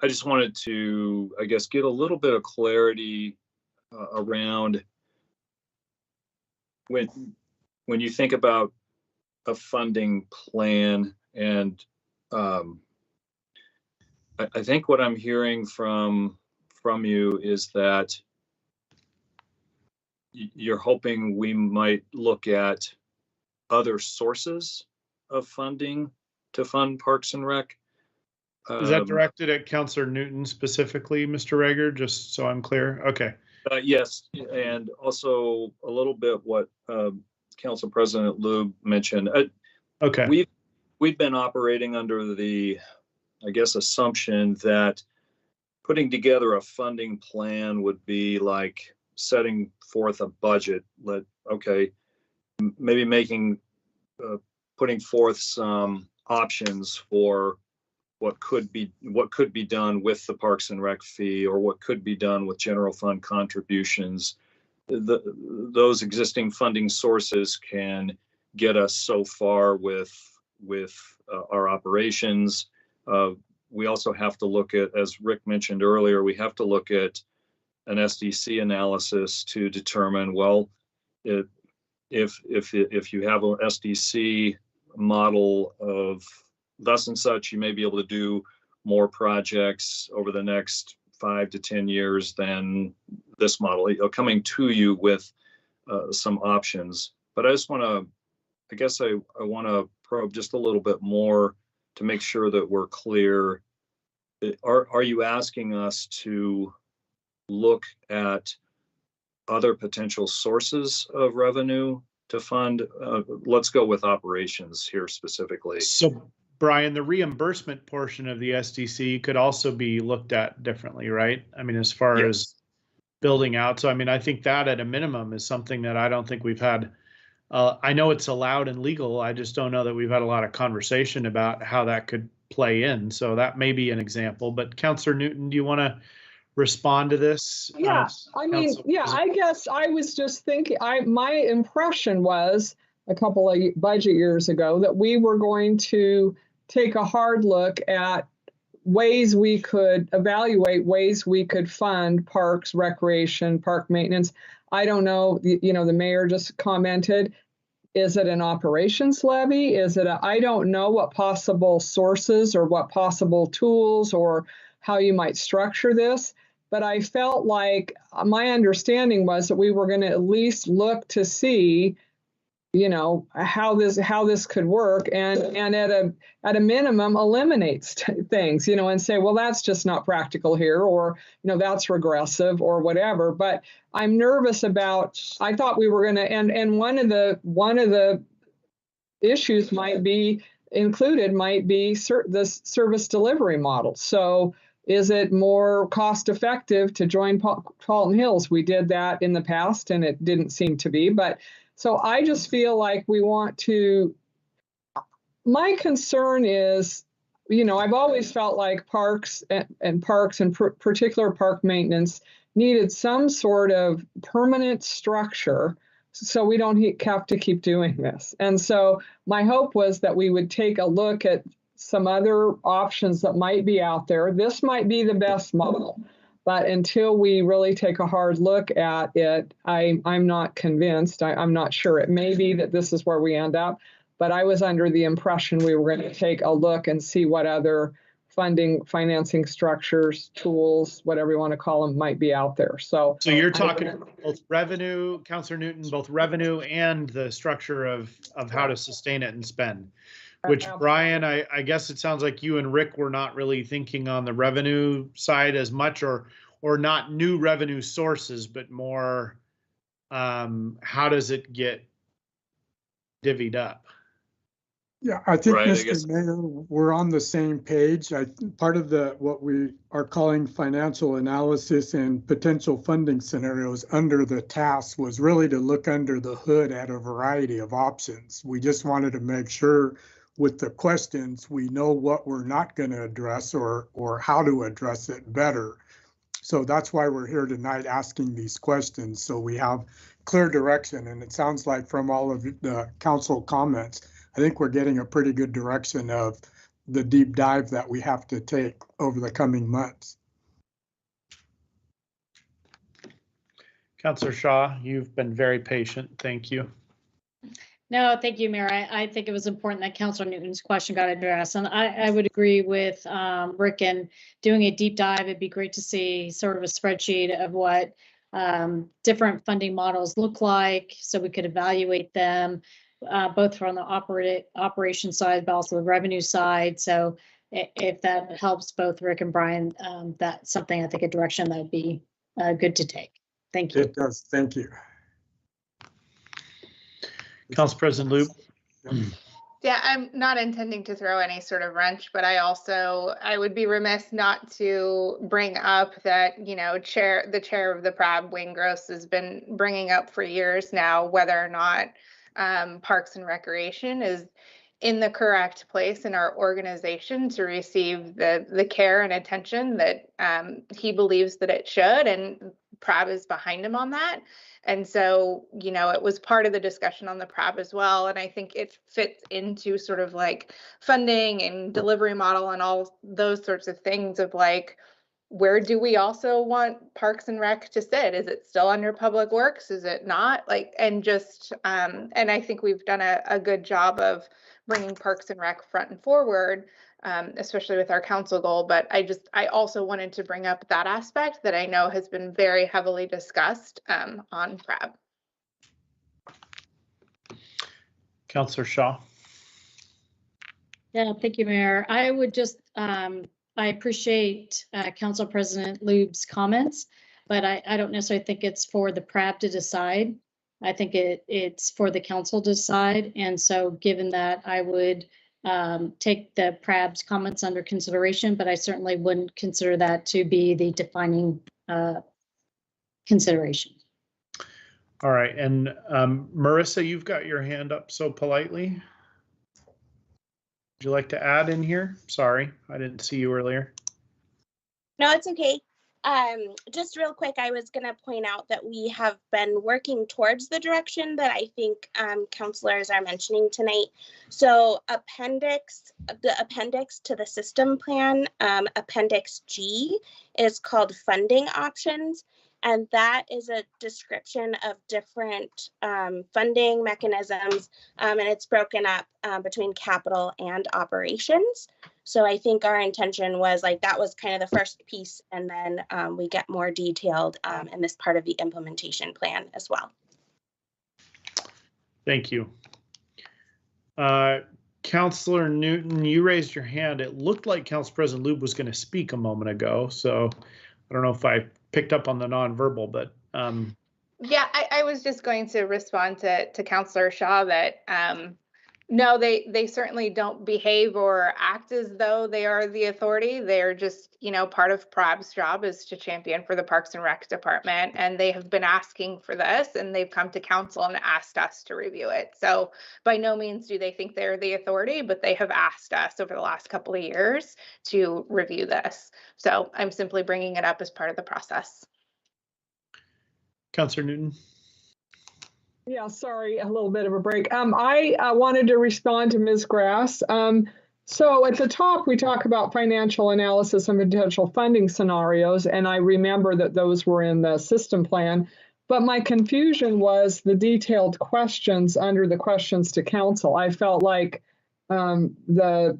I just wanted to, I guess, get a little bit of clarity around when you think about a funding plan, and I think what I'm hearing from you is that you're hoping we might look at other sources of funding to fund Parks and Rec. Is that directed at Councillor Newton specifically, Mr. Rager, just so I'm clear? Okay. Yes, and also a little bit what Council President Lube mentioned. Okay. We've been operating under the, I guess, assumption that putting together a funding plan would be like setting forth a budget. Maybe putting forth some options for what could be done with the Parks and Rec fee, or what could be done with general fund contributions. Those existing funding sources can get us so far with our operations. We also have to look at, as Rick mentioned earlier, we have to look at an SDC analysis to determine, well, if you have an SDC model of thus and such, you may be able to do more projects over the next 5 to 10 years than this model, coming to you with some options. But I just want to, I guess I want to probe just a little bit more to make sure that we're clear. Are you asking us to look at other potential sources of revenue to fund? Let's go with operations here specifically. So, Brian, the reimbursement portion of the SDC could also be looked at differently, right? I mean, as far as building out. So, I mean, I think that at a minimum is something that I don't think we've had. I know it's allowed and legal. I just don't know that we've had a lot of conversation about how that could play in. So that may be an example. But Councillor Newton, do you want to respond to this? Yeah, I guess I was just thinking, my impression was a couple of budget years ago that we were going to take a hard look at ways we could evaluate ways we could fund parks, recreation, park maintenance. I don't know, the mayor just commented, is it an operations levy? Is it I don't know what possible sources or what possible tools or how you might structure this. But I felt like my understanding was that we were going to at least look to see how this could work, and at a minimum eliminates things, and say, well, that's just not practical here, or that's regressive or whatever. But I'm nervous about. I thought we were going to, and one of the issues might be the service delivery model. So is it more cost effective to join Paulton Hills? We did that in the past and it didn't seem to be, but so I just feel like we want to, my concern is, I've always felt like parks and particular park maintenance needed some sort of permanent structure so we don't have to keep doing this. And so my hope was that we would take a look at some other options that might be out there. This might be the best model, but until we really take a hard look at it, I'm not convinced. I'm not sure. It may be that this is where we end up, but I was under the impression we were going to take a look and see what other financing structures, tools, whatever you want to call them, might be out there. So you're talking both revenue, Councilor Newton, both revenue and the structure of how to sustain it and spend. Which, Brian, I guess it sounds like you and Rick were not really thinking on the revenue side as much, or not new revenue sources, but more how does it get divvied up? Yeah, I think, Right, I Mr. guess. Mayor, we're on the same page. Part of what we are calling financial analysis and potential funding scenarios under the task was really to look under the hood at a variety of options. We just wanted to make sure with the questions, we know what we're not going to address or how to address it better. So that's why we're here tonight asking these questions, so we have clear direction. And it sounds like from all of the council comments, I think we're getting a pretty good direction of the deep dive that we have to take over the coming months. Councilor Shaw, you've been very patient. Thank you. No, thank you, Mayor. I think it was important that Councilor Newton's question got addressed. And I would agree with Rick in doing a deep dive. It'd be great to see sort of a spreadsheet of what different funding models look like, so we could evaluate them, both from the operation side, but also the revenue side. So if that helps both Rick and Brian, that's something, I think, a direction that would be good to take. Thank you. It does. Thank you. Council President Loop. Yeah, I'm not intending to throw any sort of wrench, but I would be remiss not to bring up that, the chair of the PRAB, Wayne Gross, has been bringing up for years now whether or not Parks and Recreation is in the correct place in our organization to receive the care and attention that he believes that it should, and PRAB is behind him on that. And so, it was part of the discussion on the PRAB as well. And I think it fits into sort of like funding and delivery model and all those sorts of things of like, where do we also want Parks and Rec to sit? Is it still under Public Works? Is it not? And I think we've done a good job of bringing Parks and Rec front and forward, especially with our council goal. But I also wanted to bring up that aspect that I know has been very heavily discussed on PRAB. Councilor Shaw. Yeah, thank you, Mayor. I would just, I appreciate Council President Loob's comments, but I don't necessarily think it's for the PRAB to decide. I think it's for the council to decide. And so given that, I would take the PRAB's comments under consideration, but I certainly wouldn't consider that to be the defining consideration. All right. And Marissa, you've got your hand up so politely. Would you like to add in here? Sorry, I didn't see you earlier. No, it's okay. Just real quick, I was going to point out that we have been working towards the direction that I think councilors are mentioning tonight. So the appendix to the system plan, Appendix G, is called Funding Options. And that is a description of different funding mechanisms, and it's broken up between capital and operations. So I think our intention was that was kind of the first piece, and then we get more detailed in this part of the implementation plan as well. Thank you. Councilor Newton, you raised your hand. It looked like Council President Lube was going to speak a moment ago, so I don't know if I picked up on the nonverbal, but yeah, I was just going to respond to Councilor Shaw that no, they certainly don't behave or act as though they are the authority. They're just, part of PROB's job is to champion for the Parks and Rec Department, and they have been asking for this, and they've come to council and asked us to review it. So by no means do they think they're the authority, but they have asked us over the last couple of years to review this. So I'm simply bringing it up as part of the process. Councilor Newton. Yeah, sorry, a little bit of a break. I wanted to respond to Ms. Grass. So at the top, we talk about financial analysis and potential funding scenarios, and I remember that those were in the system plan. But my confusion was the detailed questions under the questions to council. I felt like the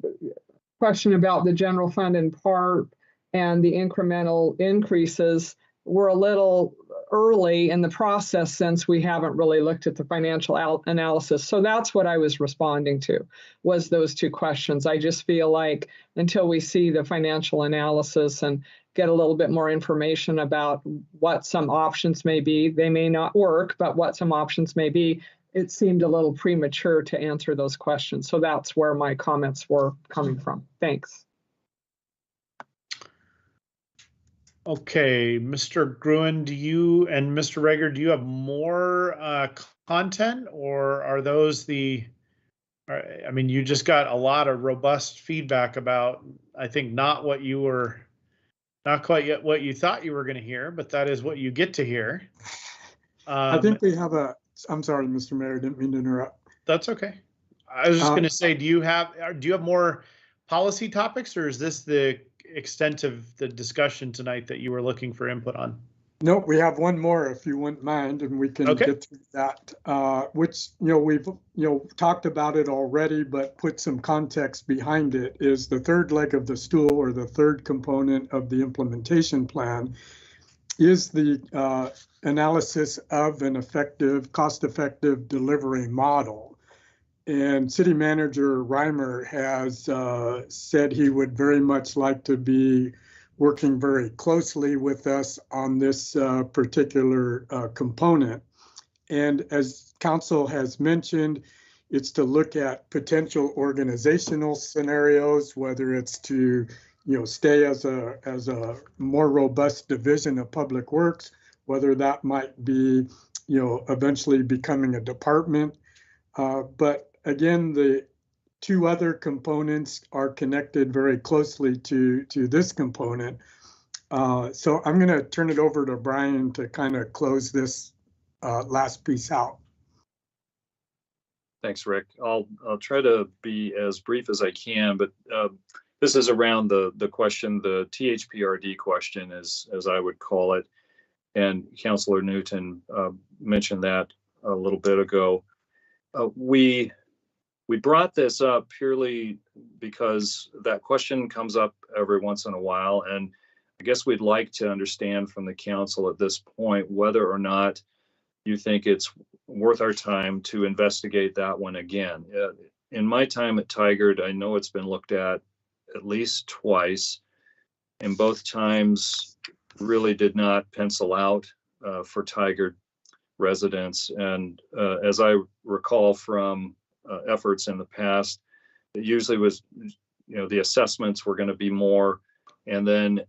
question about the general fund and PARP and the incremental increases were a little early in the process since we haven't really looked at the financial analysis. So that's what I was responding to, was those two questions. I just feel like until we see the financial analysis and get a little bit more information about what some options may be, they may not work, but what some options may be, it seemed a little premature to answer those questions. So that's where my comments were coming from. Thanks. Okay, Mr. Gruen, do you and Mr. Reger, do you have more content, or are those the? I mean, you just got a lot of robust feedback about, I think, not quite yet what you thought you were going to hear, but that is what you get to hear. I think we have I'm sorry, Mr. Mayor, didn't mean to interrupt. That's okay. I was just going to say, do you have more policy topics, or is this the extent of the discussion tonight that you were looking for input on? Nope, we have one more if you wouldn't mind, and we can get through that, which, we've, talked about it already, but put some context behind it, is the third leg of the stool, or the third component of the implementation plan, is the analysis of an effective, cost-effective delivery model. And City Manager Reimer has said he would very much like to be working very closely with us on this particular component. And as Council has mentioned, it's to look at potential organizational scenarios, whether it's to stay as a more robust division of Public Works, whether that might be eventually becoming a department. But again, the two other components are connected very closely to this component. So I'm going to turn it over to Brian to kind of close this last piece out. Thanks, Rick. I'll try to be as brief as I can, but this is around the question, the THPRD question, as I would call it. And Councilor Newton mentioned that a little bit ago. We brought this up purely because that question comes up every once in a while, and I guess we'd like to understand from the council at this point whether or not you think it's worth our time to investigate that one again. In my time at Tigard, I know it's been looked at least twice, and both times really did not pencil out for Tigard residents. And as I recall from efforts in the past, it usually was, the assessments were going to be more, and then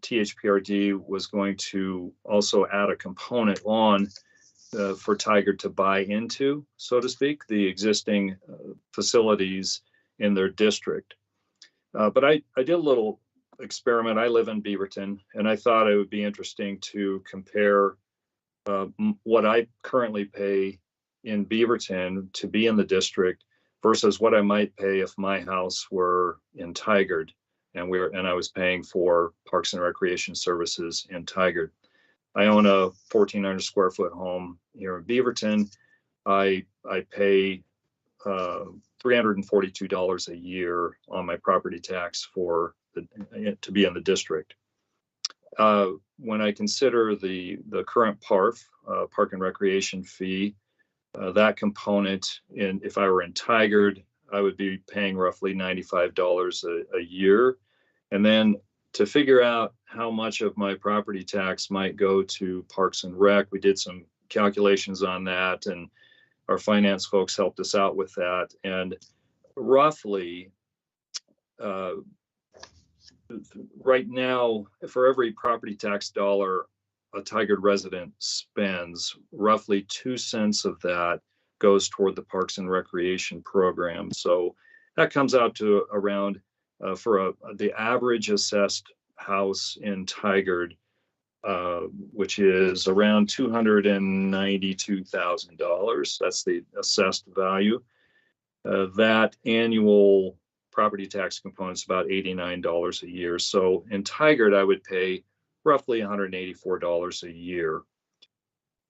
THPRD was going to also add a component on for Tigard to buy into, so to speak, the existing facilities in their district. But I did a little experiment. I live in Beaverton, and I thought it would be interesting to compare what I currently pay in Beaverton to be in the district versus what I might pay if my house were in Tigard and I was paying for Parks and Recreation services in Tigard. I own a 1,400 square foot home here in Beaverton. I pay $342 a year on my property tax to be in the district. When I consider the current PARF, Park and Recreation fee, That component, if I were in Tigard, I would be paying roughly $95 a year. And then to figure out how much of my property tax might go to Parks and Rec, we did some calculations on that, and our finance folks helped us out with that. And roughly, right now, for every property tax dollar a Tigard resident spends, roughly 2 cents of that goes toward the Parks and Recreation program. So that comes out to around, for the average assessed house in Tigard, which is around $292,000. That's the assessed value. That annual property tax component is about $89 a year. So in Tigard, I would pay roughly $184 a year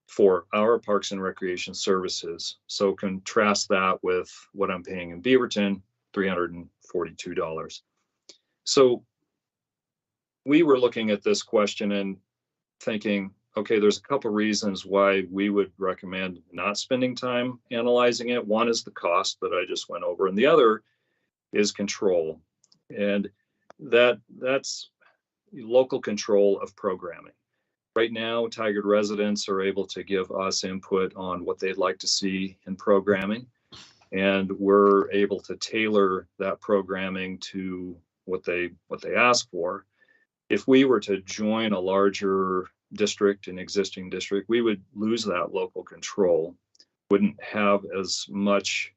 for our Parks and Recreation services. So contrast that with what I'm paying in Beaverton, $342. So we were looking at this question and thinking, okay, there's a couple reasons why we would recommend not spending time analyzing it. One is the cost that I just went over, and the other is control. And that's local control of programming. Right now, Tigard residents are able to give us input on what they'd like to see in programming, and we're able to tailor that programming to what they ask for. If we were to join a larger district, an existing district, we would lose that local control, wouldn't have as much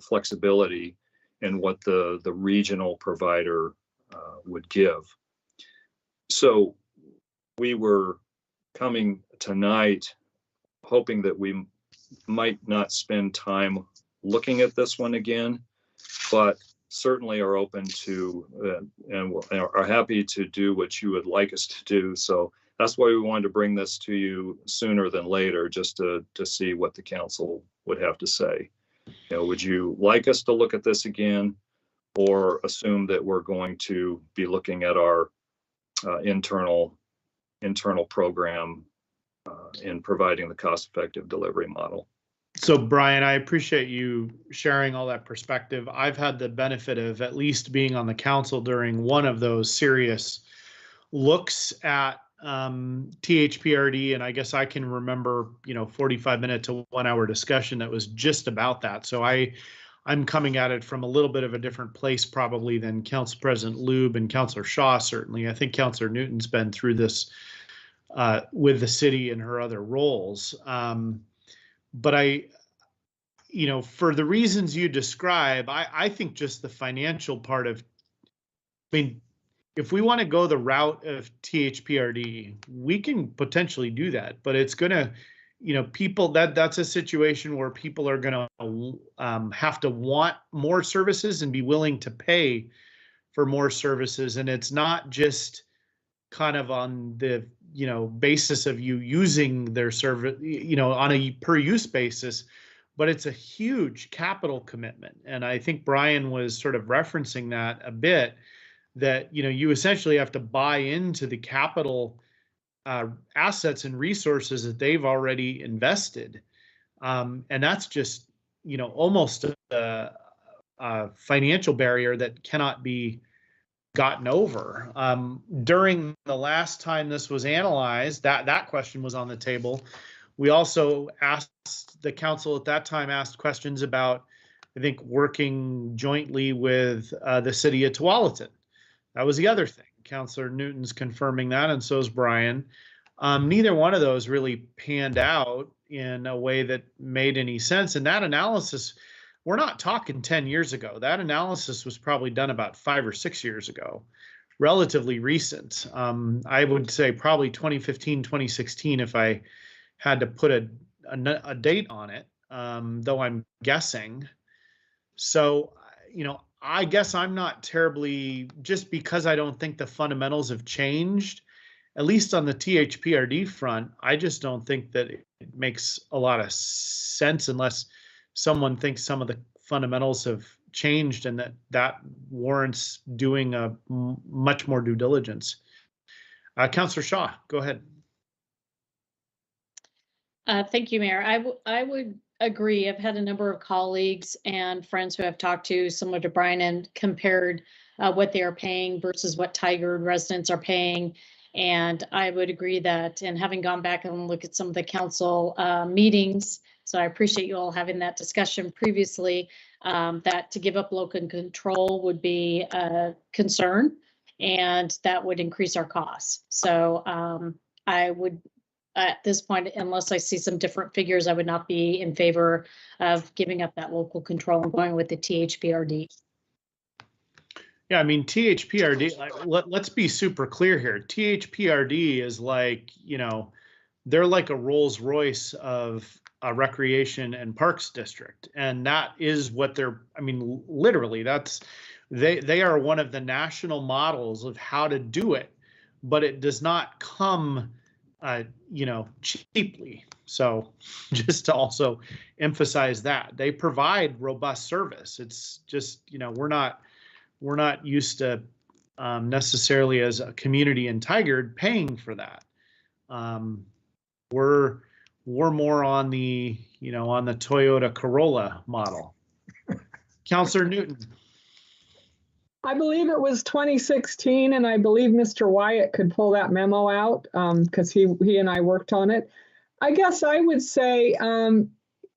flexibility in what the regional provider would give. So we were coming tonight hoping that we might not spend time looking at this one again, but certainly are open to and are happy to do what you would like us to do. So that's why we wanted to bring this to you sooner than later, just to see what the council would have to say. You know, would you like us to look at this again, or assume that we're going to be looking at our internal program in providing the cost-effective delivery model? So Brian, I appreciate you sharing all that perspective. I've had the benefit of at least being on the council during one of those serious looks at THPRD, and I guess I can remember, 45-minute to 1 hour discussion that was just about that. So I'm coming at it from a little bit of a different place probably than Council President Lube and Councilor Shaw. Certainly, I think Councilor Newton's been through this with the city in her other roles. But for the reasons you describe, I think just the financial part of, if we want to go the route of THPRD, we can potentially do that, but it's going to, people, that's a situation where people are going to have to want more services and be willing to pay for more services. And it's not just kind of on the, basis of you using their service, on a per use basis, but it's a huge capital commitment. And I think Brian was sort of referencing that a bit, that, you essentially have to buy into the capital assets and resources that they've already invested. And that's just, almost a financial barrier that cannot be gotten over. During the last time this was analyzed, that question was on the table. We also asked, the council at that time asked questions about, I think, working jointly with the city of Tualatin. That was the other thing. Councilor Newton's confirming that, and so is Brian. Neither one of those really panned out in a way that made any sense. And that analysis, we're not talking 10 years ago. That analysis was probably done about 5 or 6 years ago, relatively recent. I would say probably 2015, 2016, if I had to put a date on it, though I'm guessing. So, I guess I'm not terribly, just because I don't think the fundamentals have changed, at least on the THPRD front, I just don't think that it makes a lot of sense unless someone thinks some of the fundamentals have changed and that warrants doing a much more due diligence. Councilor Shaw, go ahead. Thank you, Mayor. I would agree. I've had a number of colleagues and friends who I've talked to, similar to Brian, and compared what they are paying versus what Tigard residents are paying. And I would agree that, and having gone back and look at some of the council meetings, so I appreciate you all having that discussion previously, that to give up local control would be a concern, and that would increase our costs. So I would, at this point, unless I see some different figures, I would not be in favor of giving up that local control and going with the THPRD. Yeah, I mean, THPRD, let's be super clear here. THPRD is like, you know, they're like a Rolls Royce of a recreation and parks district. And that is what they're, I mean, literally, that's, they are one of the national models of how to do it, but it does not come, you know, cheaply. So just to also emphasize that they provide robust service. It's just, you know, we're not used to necessarily as a community in Tigard paying for that. We're more on the, you know, on the Toyota Corolla model. Councillor Newton. I believe it was 2016, and I believe Mr. Wyatt could pull that memo out because he and I worked on it. I guess I would say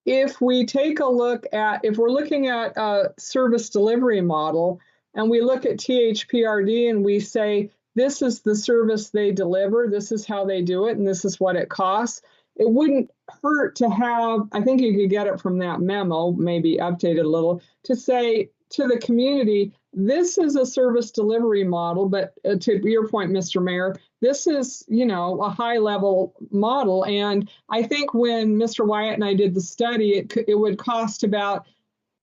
if we take a look at, if we're looking at a service delivery model, and we look at THPRD and we say, this is the service they deliver, this is how they do it, and this is what it costs, it wouldn't hurt to have, I think you could get it from that memo, maybe updated a little, to say to the community, this is a service delivery model, but to your point, Mr. Mayor, this is, you know, a high level model. And I think when Mr. Wyatt and I did the study, it would cost about,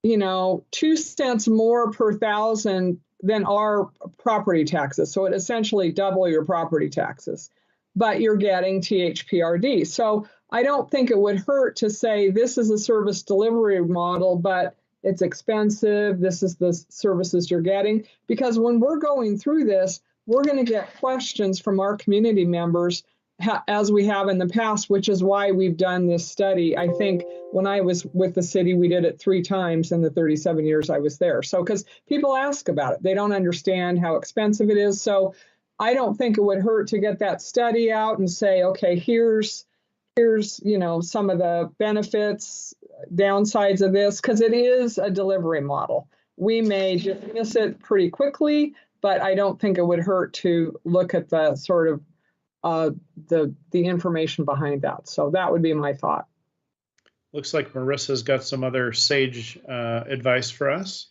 you know, 2 cents more per thousand than our property taxes. So it essentially double your property taxes, but you're getting THPRD. So I don't think it would hurt to say this is a service delivery model, but it's expensive. This is the services you're getting. Because when we're going through this, we're going to get questions from our community members as we have in the past, which is why we've done this study. I think when I was with the city, we did it 3 times in the 37 years I was there. So, because people ask about it, they don't understand how expensive it is. So I don't think it would hurt to get that study out and say, okay, here's, you know, some of the benefits, downsides of this, because it is a delivery model. We may dismiss it pretty quickly, but I don't think it would hurt to look at the sort of the information behind that. So that would be my thought. Looks like Marissa's got some other sage advice for us.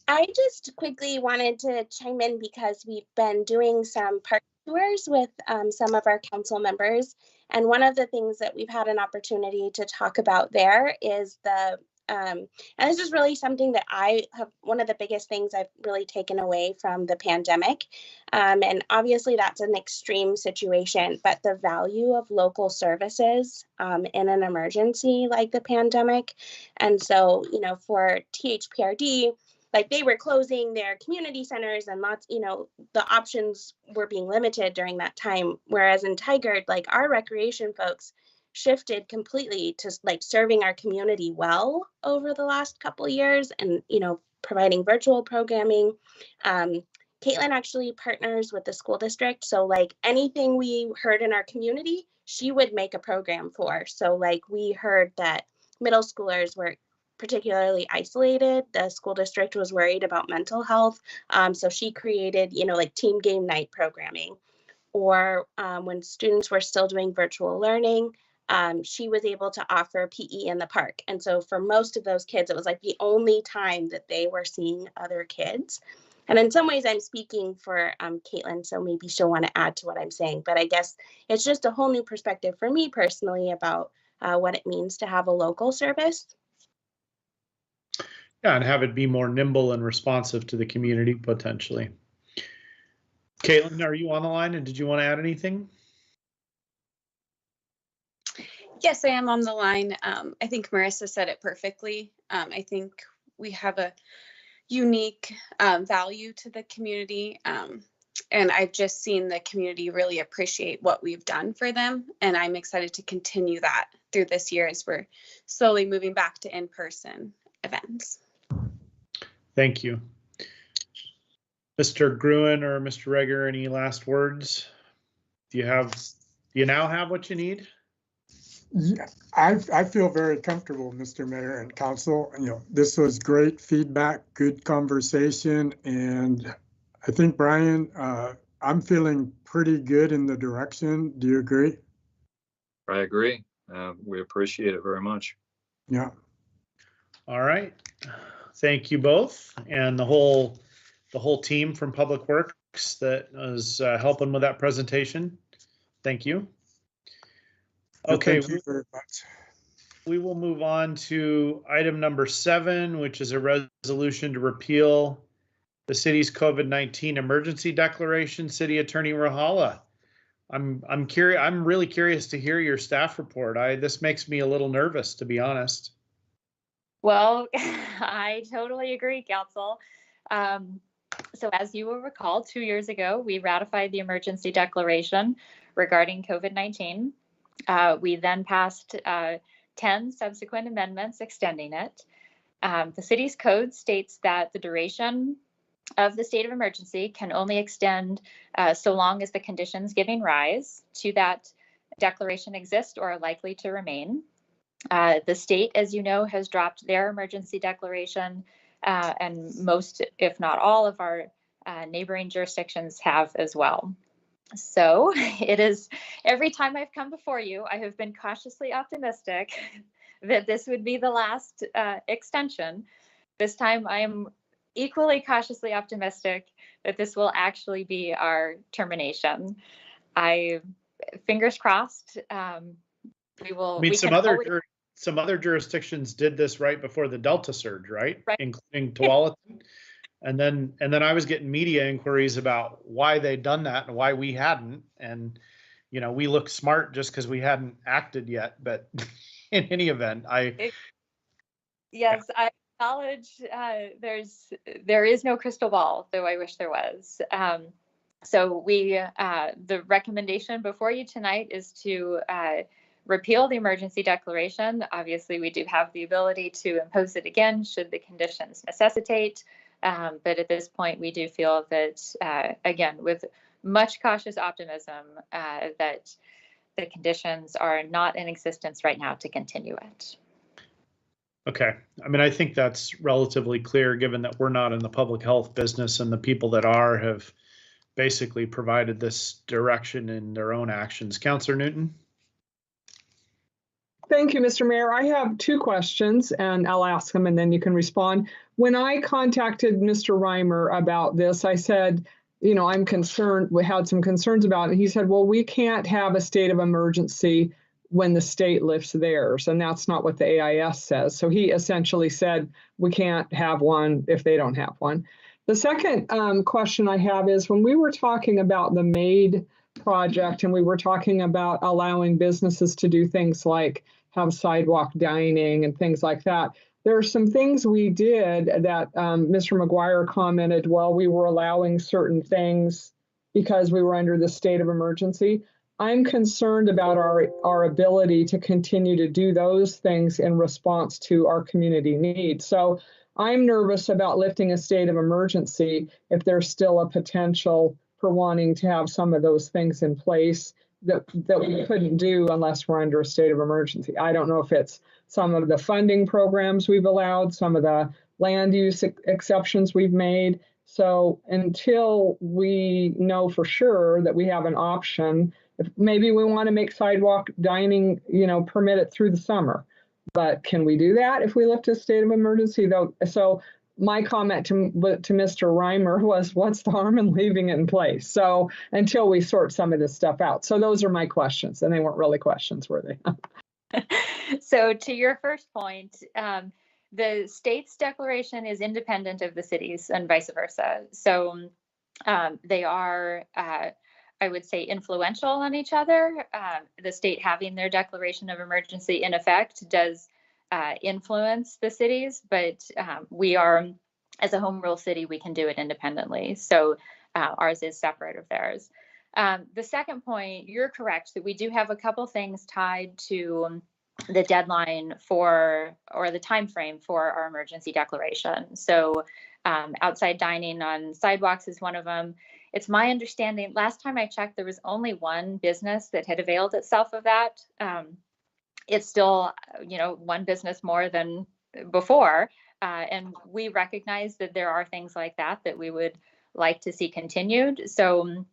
I just quickly wanted to chime in because we've been doing some park tours with some of our council members. And one of the things that we've had an opportunity to talk about there is the and this is really something that I have, one of the biggest things I've really taken away from the pandemic. And obviously that's an extreme situation, but the value of local services in an emergency like the pandemic. And so, you know, for THPRD, like they were closing their community centers and lots, you know, the options were being limited during that time. Whereas in Tigard, like our recreation folks shifted completely to like serving our community well over the last couple of years and, you know, providing virtual programming. Caitlin actually partners with the school district. So like anything we heard in our community, she would make a program for. So like we heard that middle schoolers were particularly isolated. The school district was worried about mental health. So she created, you know, like team game night programming. Or when students were still doing virtual learning, she was able to offer PE in the park. And so for most of those kids, it was like the only time that they were seeing other kids. And in some ways I'm speaking for Caitlin, so maybe she'll want to add to what I'm saying. But I guess it's just a whole new perspective for me personally about what it means to have a local service. Yeah, and have it be more nimble and responsive to the community potentially. Caitlin, are you on the line and did you want to add anything? Yes, I am on the line. I think Marissa said it perfectly. I think we have a unique value to the community. And I've just seen the community really appreciate what we've done for them. And I'm excited to continue that through this year as we're slowly moving back to in-person events. Thank you. Mr. Gruen or Mr. Reger, any last words? Do you now have what you need? Yeah, I feel very comfortable, Mr. Mayor and Council. You know, this was great feedback, good conversation, and I think, Brian, I'm feeling pretty good in the direction. Do you agree? I agree. We appreciate it very much. Yeah. All right. Thank you both, and the whole team from Public Works that was helping with that presentation. Thank you. Okay. Thank you very much. We will move on to item number 7, which is a resolution to repeal the city's COVID-19 emergency declaration. City Attorney Rahala, I'm curious. I'm really curious to hear your staff report. This makes me a little nervous, to be honest. Well, I totally agree, Council. So as you will recall, 2 years ago, we ratified the emergency declaration regarding COVID-19. We then passed 10 subsequent amendments extending it. The city's code states that the duration of the state of emergency can only extend so long as the conditions giving rise to that declaration exist or are likely to remain. The state, as you know, has dropped their emergency declaration, and most, if not all, of our neighboring jurisdictions have as well. So it is, every time I've come before you, I have been cautiously optimistic that this would be the last extension. This time I am equally cautiously optimistic that this will actually be our termination. Fingers crossed. We will. I mean, we some other jurisdictions did this right before the Delta surge, right? Right. Including Tualatin. And then I was getting media inquiries about why they'd done that and why we hadn't. And, you know, we look smart just because we hadn't acted yet. But in any event, Yes, I acknowledge there is no crystal ball, though I wish there was. So the recommendation before you tonight is to repeal the emergency declaration. Obviously, we do have the ability to impose it again should the conditions necessitate. But at this point, we do feel that, again, with much cautious optimism, that the conditions are not in existence right now to continue it. okay. I mean, I think that's relatively clear given that we're not in the public health business and the people that are have basically provided this direction in their own actions. Councillor Newton? Thank you, Mr. Mayor. I have 2 questions and I'll ask them and then you can respond. When I contacted Mr. Reimer about this, I said, you know, I'm concerned, we had some concerns about it. He said, well, we can't have a state of emergency when the state lifts theirs. And that's not what the AIS says. So he essentially said, we can't have one if they don't have one. The second question I have is when we were talking about the MAID project and we were talking about allowing businesses to do things like have sidewalk dining and things like that, there are some things we did that Mr. McGuire commented, well, we were allowing certain things because we were under the state of emergency. I'm concerned about our ability to continue to do those things in response to our community needs. So I'm nervous about lifting a state of emergency if there's still a potential for wanting to have some of those things in place that we couldn't do unless we're under a state of emergency. I don't know if it's some of the funding programs we've allowed, some of the land use exceptions we've made. So until we know for sure that we have an option, if maybe we want to make sidewalk dining, you know, permit it through the summer. But can we do that if we lift a state of emergency though? So my comment to Mr. Reimer was, what's the harm in leaving it in place? So until we sort some of this stuff out. So those are my questions, and they weren't really questions, were they? So to your first point, the state's declaration is independent of the city's and vice versa. So they are, I would say, influential on each other. The state having their declaration of emergency in effect does influence the cities, but we are, as a home rule city, we can do it independently. So Ours is separate of theirs. The second point, you're correct that we do have a couple things tied to the deadline for, or the time frame for our emergency declaration. So outside dining on sidewalks is one of them. It's my understanding, last time I checked, there was only one business that had availed itself of that. It's still, one business more than before. And we recognize that there are things like that we would like to see continued. So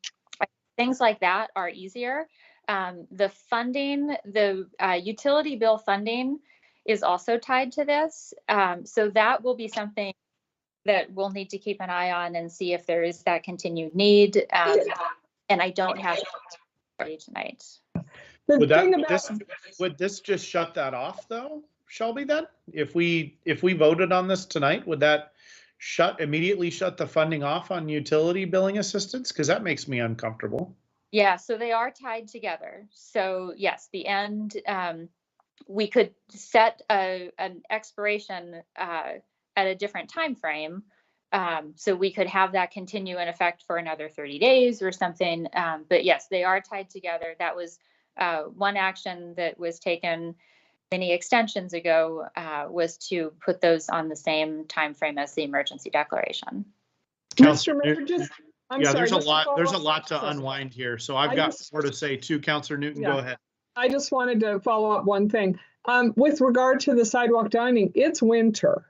things like that are easier. The funding, the utility bill funding is also tied to this. So that will be something that we'll need to keep an eye on and see if there is that continued need. And I don't have it tonight. Would this just shut that off though, Shelby, then? If we voted on this tonight, would that immediately shut the funding off on utility billing assistance? Because that makes me uncomfortable. Yeah, so they are tied together. So yes, the end, we could set an expiration at a different time frame. So we could have that continue in effect for another 30 days or something. But yes, they are tied together. That was one action that was taken many extensions ago, was to put those on the same time frame as the emergency declaration. Mr. Mayor, There's a lot to unwind here. So I've got more to say too. Councillor Newton, go ahead. I just wanted to follow up one thing. With regard to the sidewalk dining, it's winter.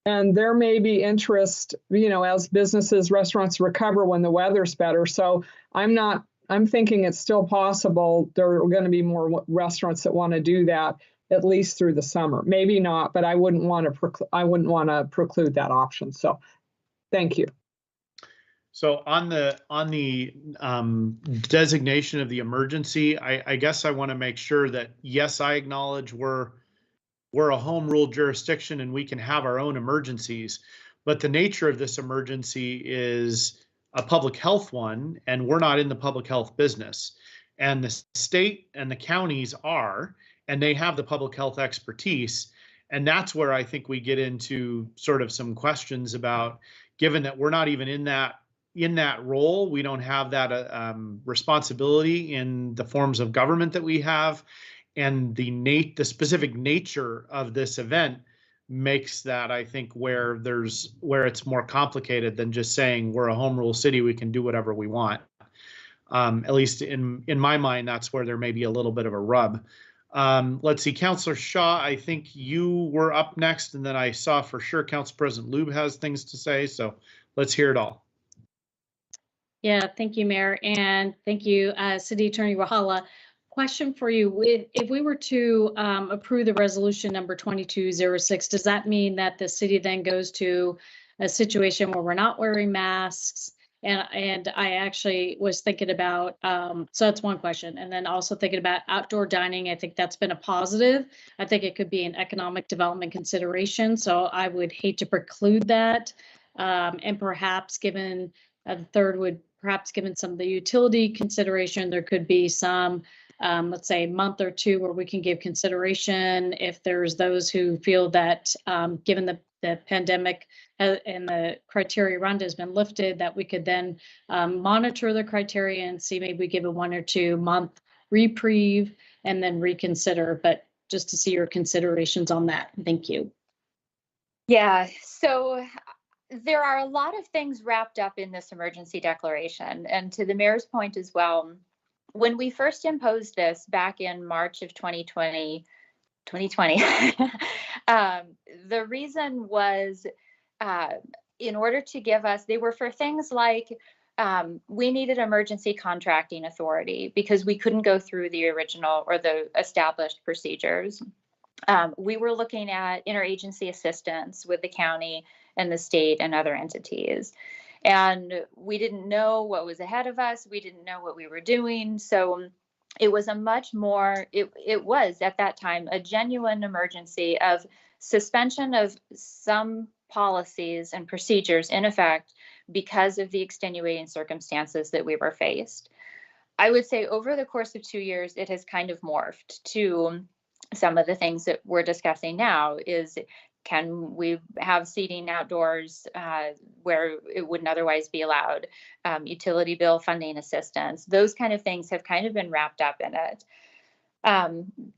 And there may be interest, as businesses, restaurants recover when the weather's better. So I'm thinking it's still possible there are going to be more restaurants that want to do that, at least through the summer. Maybe not, but I wouldn't want to preclude that option. So thank you. So on the designation of the emergency, I guess I want to make sure that, yes, I acknowledge we're a home rule jurisdiction and we can have our own emergencies, but the nature of this emergency is a public health one, and we're not in the public health business. And the state and the counties are, and they have the public health expertise. And that's where I think we get into sort of some questions about, given that we're not even in that role, we don't have that responsibility in the forms of government that we have, and the specific nature of this event makes that, I think, where it's more complicated than just saying we're a home rule city, we can do whatever we want. At least in my mind, that's where there may be a little bit of a rub. Let's see, Councillor Shaw, I think you were up next, and then I saw for sure Council President Lube has things to say, so let's hear it all. Yeah, thank you, Mayor, and thank you, City Attorney Wahala. Question for you: if we were to approve the resolution number 2206, does that mean that the city then goes to a situation where we're not wearing masks? And I actually was thinking about, so that's one question. And then also thinking about outdoor dining, I think that's been a positive. I think it could be an economic development consideration. So I would hate to preclude that. And perhaps given the third would perhaps given some of the utility consideration, there could be some, let's say, month or two where we can give consideration if there's those who feel that given the pandemic and the criteria around it has been lifted, that we could then monitor the criteria and see, maybe we give a 1 or 2 month reprieve and then reconsider. But just to see your considerations on that. Thank you. Yeah, so there are a lot of things wrapped up in this emergency declaration. And to the mayor's point as well, when we first imposed this back in March of 2020, the reason was in order to give us, they were for things like we needed emergency contracting authority because we couldn't go through the original or the established procedures. We were looking at interagency assistance with the county and the state and other entities. And we didn't know what was ahead of us. We didn't know what we were doing. So it was a much more, it was at that time, a genuine emergency of suspension of some policies and procedures in effect because of the extenuating circumstances that we were faced. I would say over the course of 2 years, it has kind of morphed to some of the things that we're discussing now. Is Can we have seating outdoors where it wouldn't otherwise be allowed? Utility bill funding assistance, those kind of things have kind of been wrapped up in it.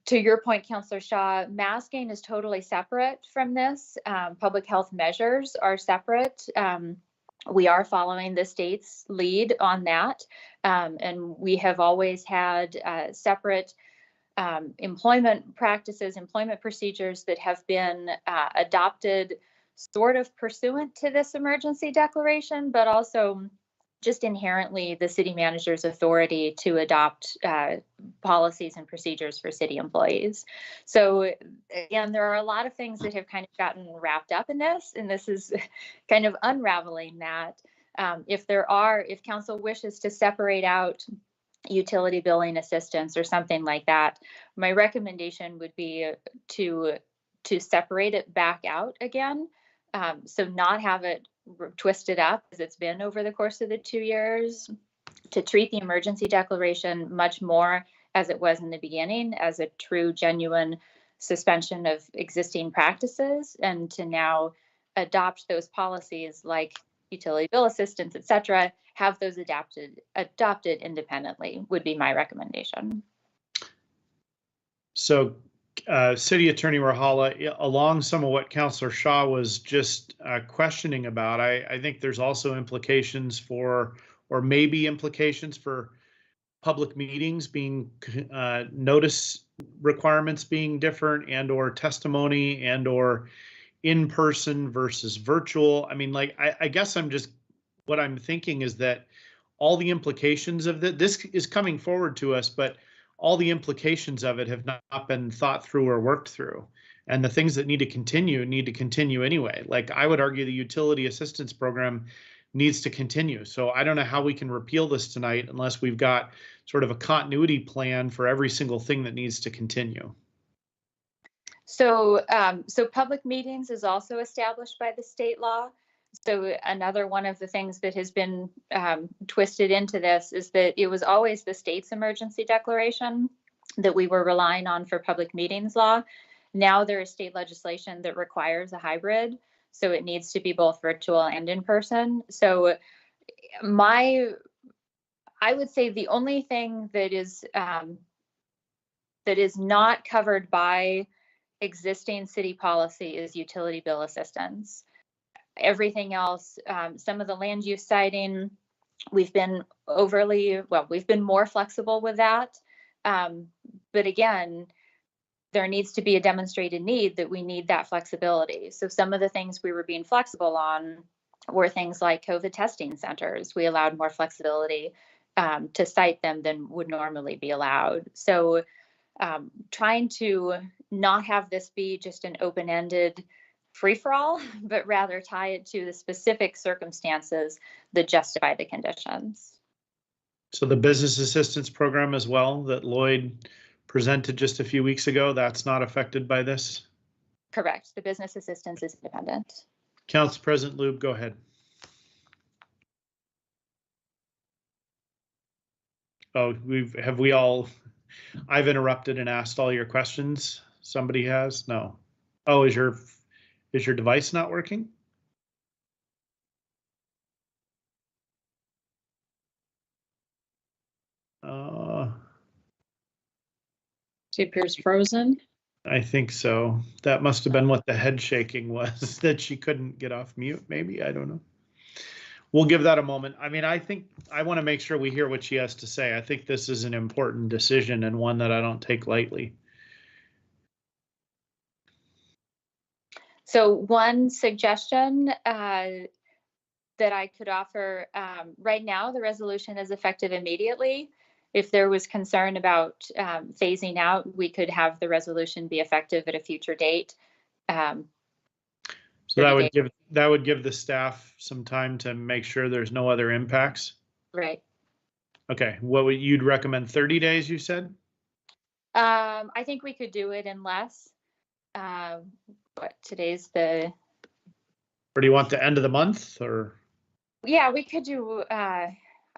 To your point, Councillor Shaw, masking is totally separate from this. Public health measures are separate. We are following the state's lead on that. And we have always had separate employment practices, employment procedures that have been adopted sort of pursuant to this emergency declaration, but also just inherently the city manager's authority to adopt policies and procedures for city employees. So again, there are a lot of things that have kind of gotten wrapped up in this, and this is kind of unraveling that. If council wishes to separate out utility billing assistance or something like that, my recommendation would be to separate it back out again. So not have it twisted up as it's been over the course of the 2 years, to treat the emergency declaration much more as it was in the beginning, as a true, genuine suspension of existing practices, and to now adopt those policies like utility bill assistance, et cetera, have those adopted independently would be my recommendation. So City Attorney Rahala, along some of what Councillor Shaw was just questioning about, I think there's also implications for, or maybe implications for, public meetings being notice requirements being different, and or testimony and or in person versus virtual. I mean, like, I guess what I'm thinking is that all the implications of this is coming forward to us, but all the implications of it have not been thought through or worked through. And the things that need to continue anyway. Like, I would argue the utility assistance program needs to continue. So I don't know how we can repeal this tonight unless we've got sort of a continuity plan for every single thing that needs to continue. So, public meetings is also established by the state law. So another one of the things that has been twisted into this is that it was always the state's emergency declaration that we were relying on for public meetings law. Now there is state legislation that requires a hybrid, so it needs to be both virtual and in person. So I would say the only thing that is not covered by existing city policy is utility bill assistance. Everything else, some of the land use citing, we've been more flexible with that. But again, there needs to be a demonstrated need that we need that flexibility. So some of the things we were being flexible on were things like COVID testing centers. We allowed more flexibility to cite them than would normally be allowed. So trying to not have this be just an open-ended free-for-all, but rather tie it to the specific circumstances that justify the conditions. So the business assistance program as well that Lloyd presented just a few weeks ago, that's not affected by this? Correct. The business assistance is independent. Council President Lube, go ahead. Oh, I've interrupted and asked all your questions. Somebody has? No. Oh, is your device not working? She appears frozen. I think so. That must have been what the head shaking was, that she couldn't get off mute, maybe. I don't know. We'll give that a moment. I mean, I think I want to make sure we hear what she has to say. I think this is an important decision and one that I don't take lightly. So one suggestion that I could offer, right now, the resolution is effective immediately. If there was concern about phasing out, we could have the resolution be effective at a future date. So that would give the staff some time to make sure there's no other impacts. Right. Okay. What would you'd recommend? 30 days, you said? I think we could do it in less. What today's the? Or do you want the end of the month, or? Yeah, we could do.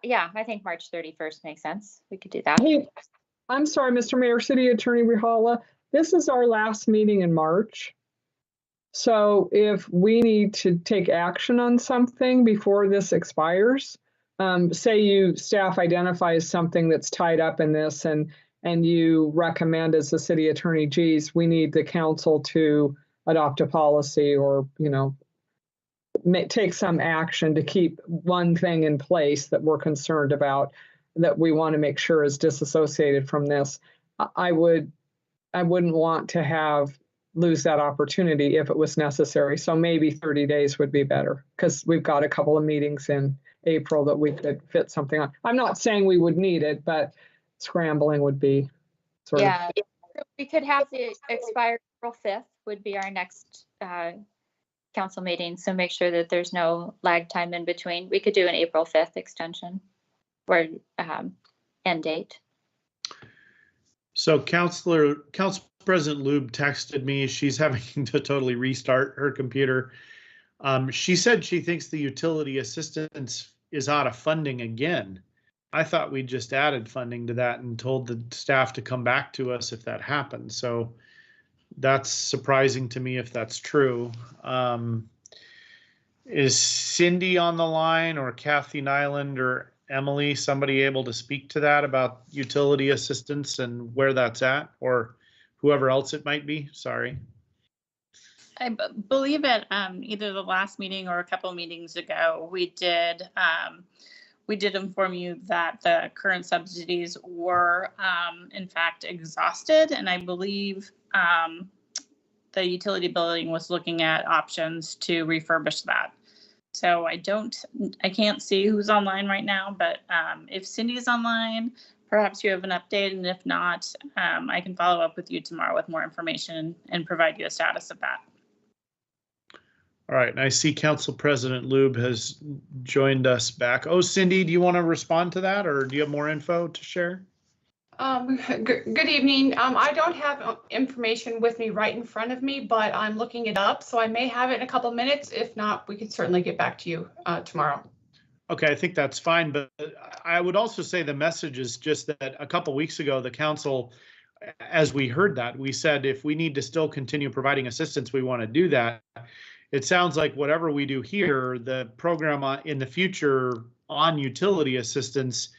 Yeah, I think March 31st makes sense. We could do that. Hey, I'm sorry, Mr. Mayor, City Attorney Rahala. This is our last meeting in March. So if we need to take action on something before this expires, say staff identifies something that's tied up in this and you recommend as the city attorney, geez, we need the council to adopt a policy or, take some action to keep one thing in place that we're concerned about, that we want to make sure is disassociated from this. I wouldn't want to lose that opportunity if it was necessary. So maybe 30 days would be better because we've got a couple of meetings in April that we could fit something on. I'm not saying we would need it, but scrambling would be sort Yeah, we could have the expire April 5th would be our next council meeting. So make sure that there's no lag time in between. We could do an April 5th extension or end date. So Council President Lube texted me. She's having to totally restart her computer. She said she thinks the utility assistance is out of funding again. I thought we just added funding to that and told the staff to come back to us if that happened. So that's surprising to me if that's true. Is Cindy on the line, or Kathy Nyland, or Emily, somebody able to speak to that about utility assistance and where that's at, or whoever else it might be? Sorry. I believe at either the last meeting or a couple of meetings ago, we did inform you that the current subsidies were in fact exhausted, and I believe the utility building was looking at options to refurbish that. So I can't see who's online right now, but if Cindy's online, perhaps you have an update, and if not, I can follow up with you tomorrow with more information and provide you a status of that. All right, and I see Council President Lube has joined us back. Oh, Cindy, do you want to respond to that, or do you have more info to share? Good evening. I don't have information with me right in front of me, but I'm looking it up, so I may have it in a couple minutes. If not, we could certainly get back to you tomorrow. Okay, I think that's fine, but I would also say the message is just that a couple weeks ago, the council, as we heard that, we said if we need to still continue providing assistance, we want to do that. It sounds like whatever we do here, the program in the future on utility assistance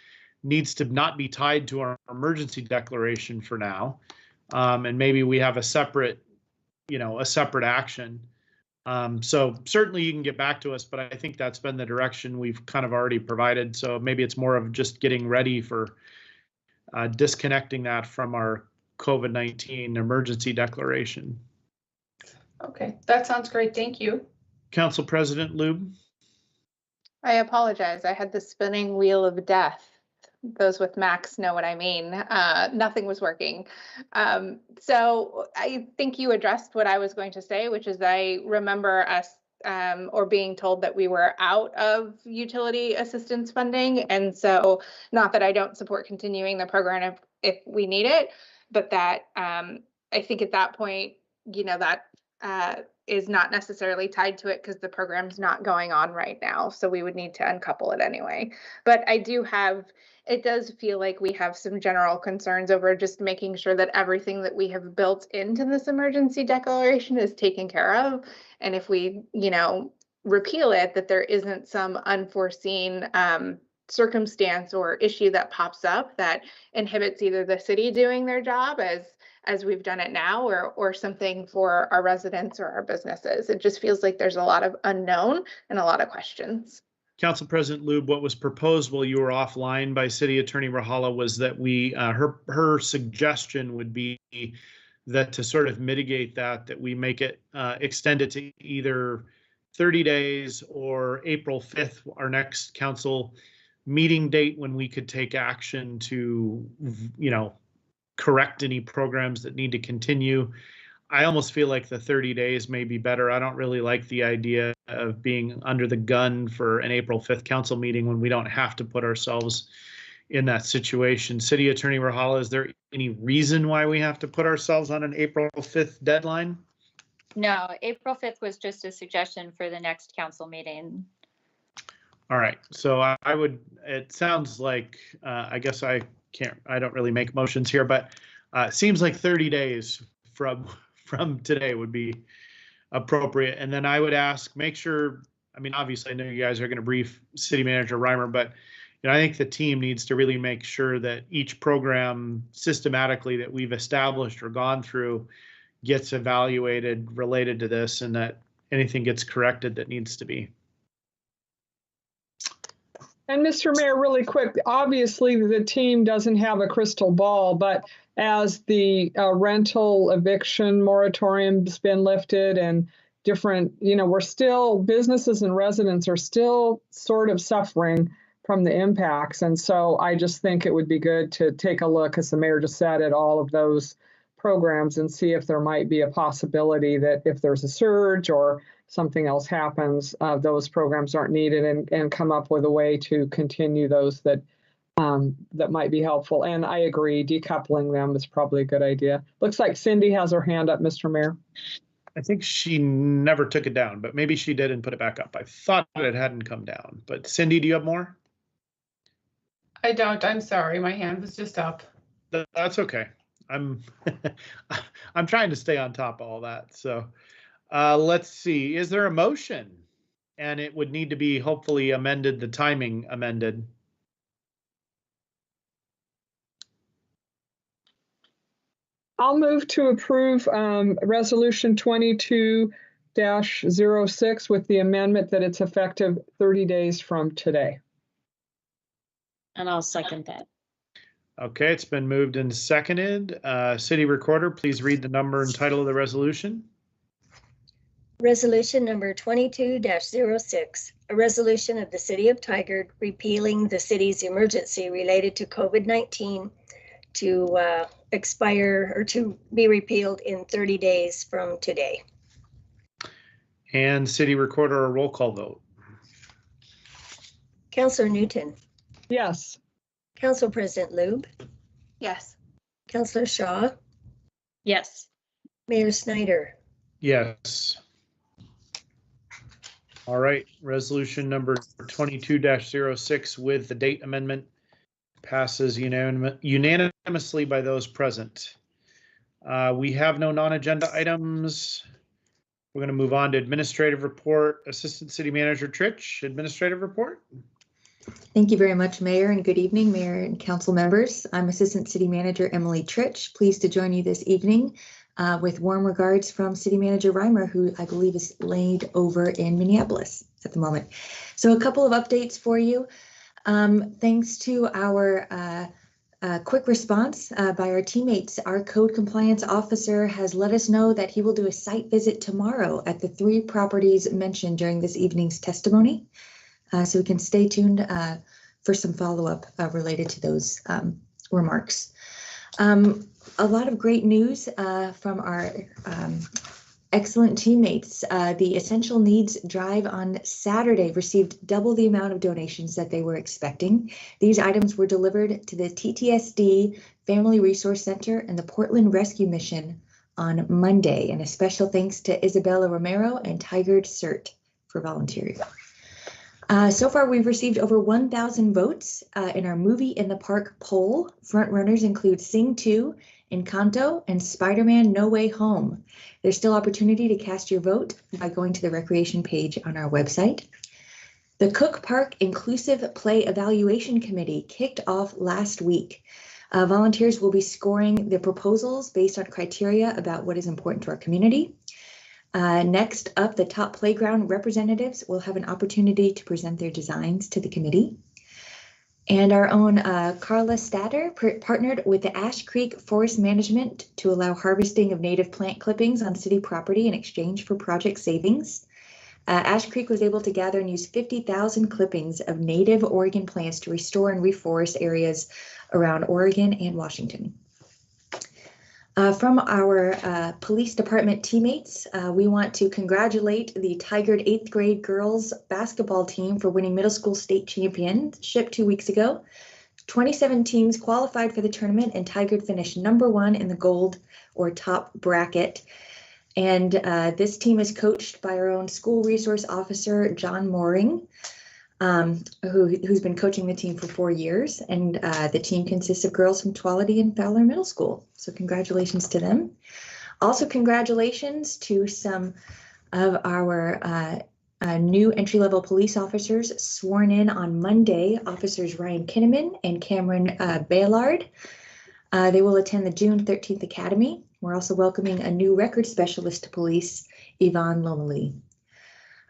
needs to not be tied to our emergency declaration for now. And maybe we have a separate action. So certainly you can get back to us, but I think that's been the direction we've kind of already provided. So maybe it's more of just getting ready for disconnecting that from our COVID-19 emergency declaration. Okay, that sounds great. Thank you. Council President Lube. I apologize. I had the spinning wheel of death. Those with Macs know what I mean. Nothing was working. So I think you addressed what I was going to say, which is I remember us or being told that we were out of utility assistance funding. And so not that I don't support continuing the program if we need it, but that I think at that point, that is not necessarily tied to it because the program's not going on right now. So we would need to uncouple it anyway. But it does feel like we have some general concerns over just making sure that everything that we have built into this emergency declaration is taken care of. And if we, repeal it, that there isn't some unforeseen circumstance or issue that pops up that inhibits either the city doing their job as we've done it now, or something for our residents or our businesses. It just feels like there's a lot of unknown and a lot of questions. Council President Lube, what was proposed while you were offline by City Attorney Rahala was that her suggestion would be that to sort of mitigate that we make it extend it to either 30 days or April 5th, our next council meeting date, when we could take action to, correct any programs that need to continue. I almost feel like the 30 days may be better. I don't really like the idea of being under the gun for an April 5th council meeting when we don't have to put ourselves in that situation. City Attorney Rahala, is there any reason why we have to put ourselves on an April 5th deadline? No, April 5th was just a suggestion for the next council meeting. All right, so it sounds like, I guess I don't really make motions here, but it seems like 30 days from today would be appropriate. And then I would ask, make sure, I mean, obviously I know you guys are going to brief City Manager Reimer, but I think the team needs to really make sure that each program systematically that we've established or gone through gets evaluated related to this, and that anything gets corrected that needs to be. And Mr. Mayor, really quick, obviously the team doesn't have a crystal ball, but as the rental eviction moratorium's been lifted and different, we're still, businesses and residents are still sort of suffering from the impacts. And so I just think it would be good to take a look, as the mayor just said, at all of those programs and see if there might be a possibility that if there's a surge or something else happens, those programs aren't needed, and come up with a way to continue those that that might be helpful. And I agree, decoupling them is probably a good idea. Looks like Cindy has her hand up, Mr. Mayor. I think she never took it down, but maybe she did and put it back up. I thought it hadn't come down. But Cindy, do you have more? I don't. I'm sorry. My hand was just up. That's okay. I'm I'm trying to stay on top of all that. So let's see. Is there a motion? And it would need to be hopefully amended, the timing amended. I'll move to approve Resolution 22-06 with the amendment that it's effective 30 days from today. And I'll second that. Okay, it's been moved and seconded. City Recorder, please read the number and title of the resolution. Resolution number 22-06, a resolution of the City of Tigard repealing the city's emergency related to COVID-19 to expire or to be repealed in 30 days from today. And City Recorder, a roll call vote. Councillor Newton. Yes. Council President Lube. Yes. Councillor Shaw. Yes. Mayor Snyder. Yes. All right, resolution number 22-06 with the date amendment passes unanimously by those present. We have no non-agenda items. We're going to move on to administrative report. Assistant City Manager Tritch, administrative report. Thank you very much, Mayor, and good evening, Mayor and Council members. I'm Assistant City Manager Emily Tritch, pleased to join you this evening with warm regards from City Manager Reimer, who I believe is laid over in Minneapolis at the moment. So a couple of updates for you. Thanks to our quick response by our teammates, our code compliance officer has let us know that he will do a site visit tomorrow at the 3 properties mentioned during this evening's testimony. So we can stay tuned for some follow-up related to those remarks. A lot of great news from our excellent teammates. The Essential Needs Drive on Saturday received double the amount of donations that they were expecting. These items were delivered to the TTSD Family Resource Center and the Portland Rescue Mission on Monday. And a special thanks to Isabella Romero and Tigard CERT for volunteering. So far, we've received over 1,000 votes in our Movie in the Park poll. Front runners include Sing 2, Encanto, and Spider-Man No Way Home. There's still opportunity to cast your vote by going to the recreation page on our website. The Cook Park Inclusive Play Evaluation Committee kicked off last week. Volunteers will be scoring the proposals based on criteria about what is important to our community. Next up, the top playground representatives will have an opportunity to present their designs to the committee. And our own Carla Statter partnered with the Ash Creek Forest Management to allow harvesting of native plant clippings on city property in exchange for project savings. Ash Creek was able to gather and use 50,000 clippings of native Oregon plants to restore and reforest areas around Oregon and Washington. From our police department teammates, we want to congratulate the Tigard 8th grade girls basketball team for winning middle school state championship 2 weeks ago. 27 teams qualified for the tournament, and Tigard finished #1 in the gold or top bracket. And this team is coached by our own school resource officer, John Mooring, who's been coaching the team for 4 years. And the team consists of girls from Tuolity and Fowler Middle School. So congratulations to them. Also, congratulations to some of our new entry-level police officers sworn in on Monday, Officers Ryan Kinnaman and Cameron Baylard. They will attend the June 13th Academy. We're also welcoming a new record specialist to police, Yvonne Lomely.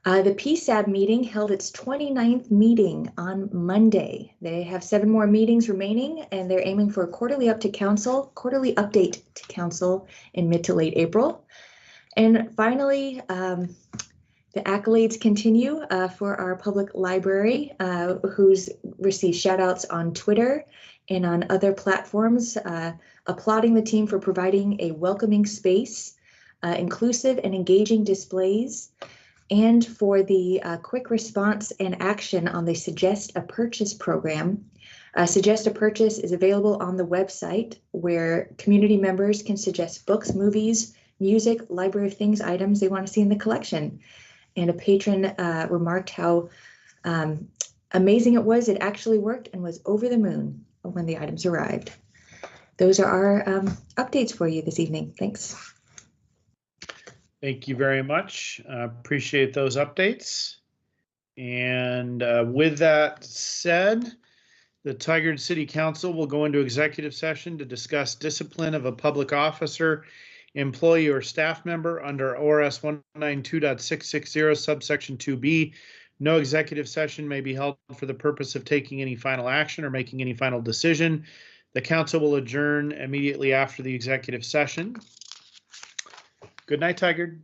The PSAB meeting held its 29th meeting on Monday. They have 7 more meetings remaining, and they're aiming for a quarterly update to council in mid to late April. And finally, the accolades continue for our public library, who's received shout outs on Twitter and on other platforms, applauding the team for providing a welcoming space, inclusive and engaging displays, and for the quick response and action on the Suggest a Purchase program. Suggest a Purchase is available on the website, where community members can suggest books, movies, music, library of things, items they want to see in the collection. And a patron remarked how amazing it was. It actually worked and was over the moon when the items arrived. Those are our updates for you this evening. Thanks. Thank you very much. Appreciate those updates. And with that said, the Tigard City Council will go into executive session to discuss discipline of a public officer, employee, or staff member under ORS 192.660 subsection 2B. No executive session may be held for the purpose of taking any final action or making any final decision. The council will adjourn immediately after the executive session. Good night, Tigard.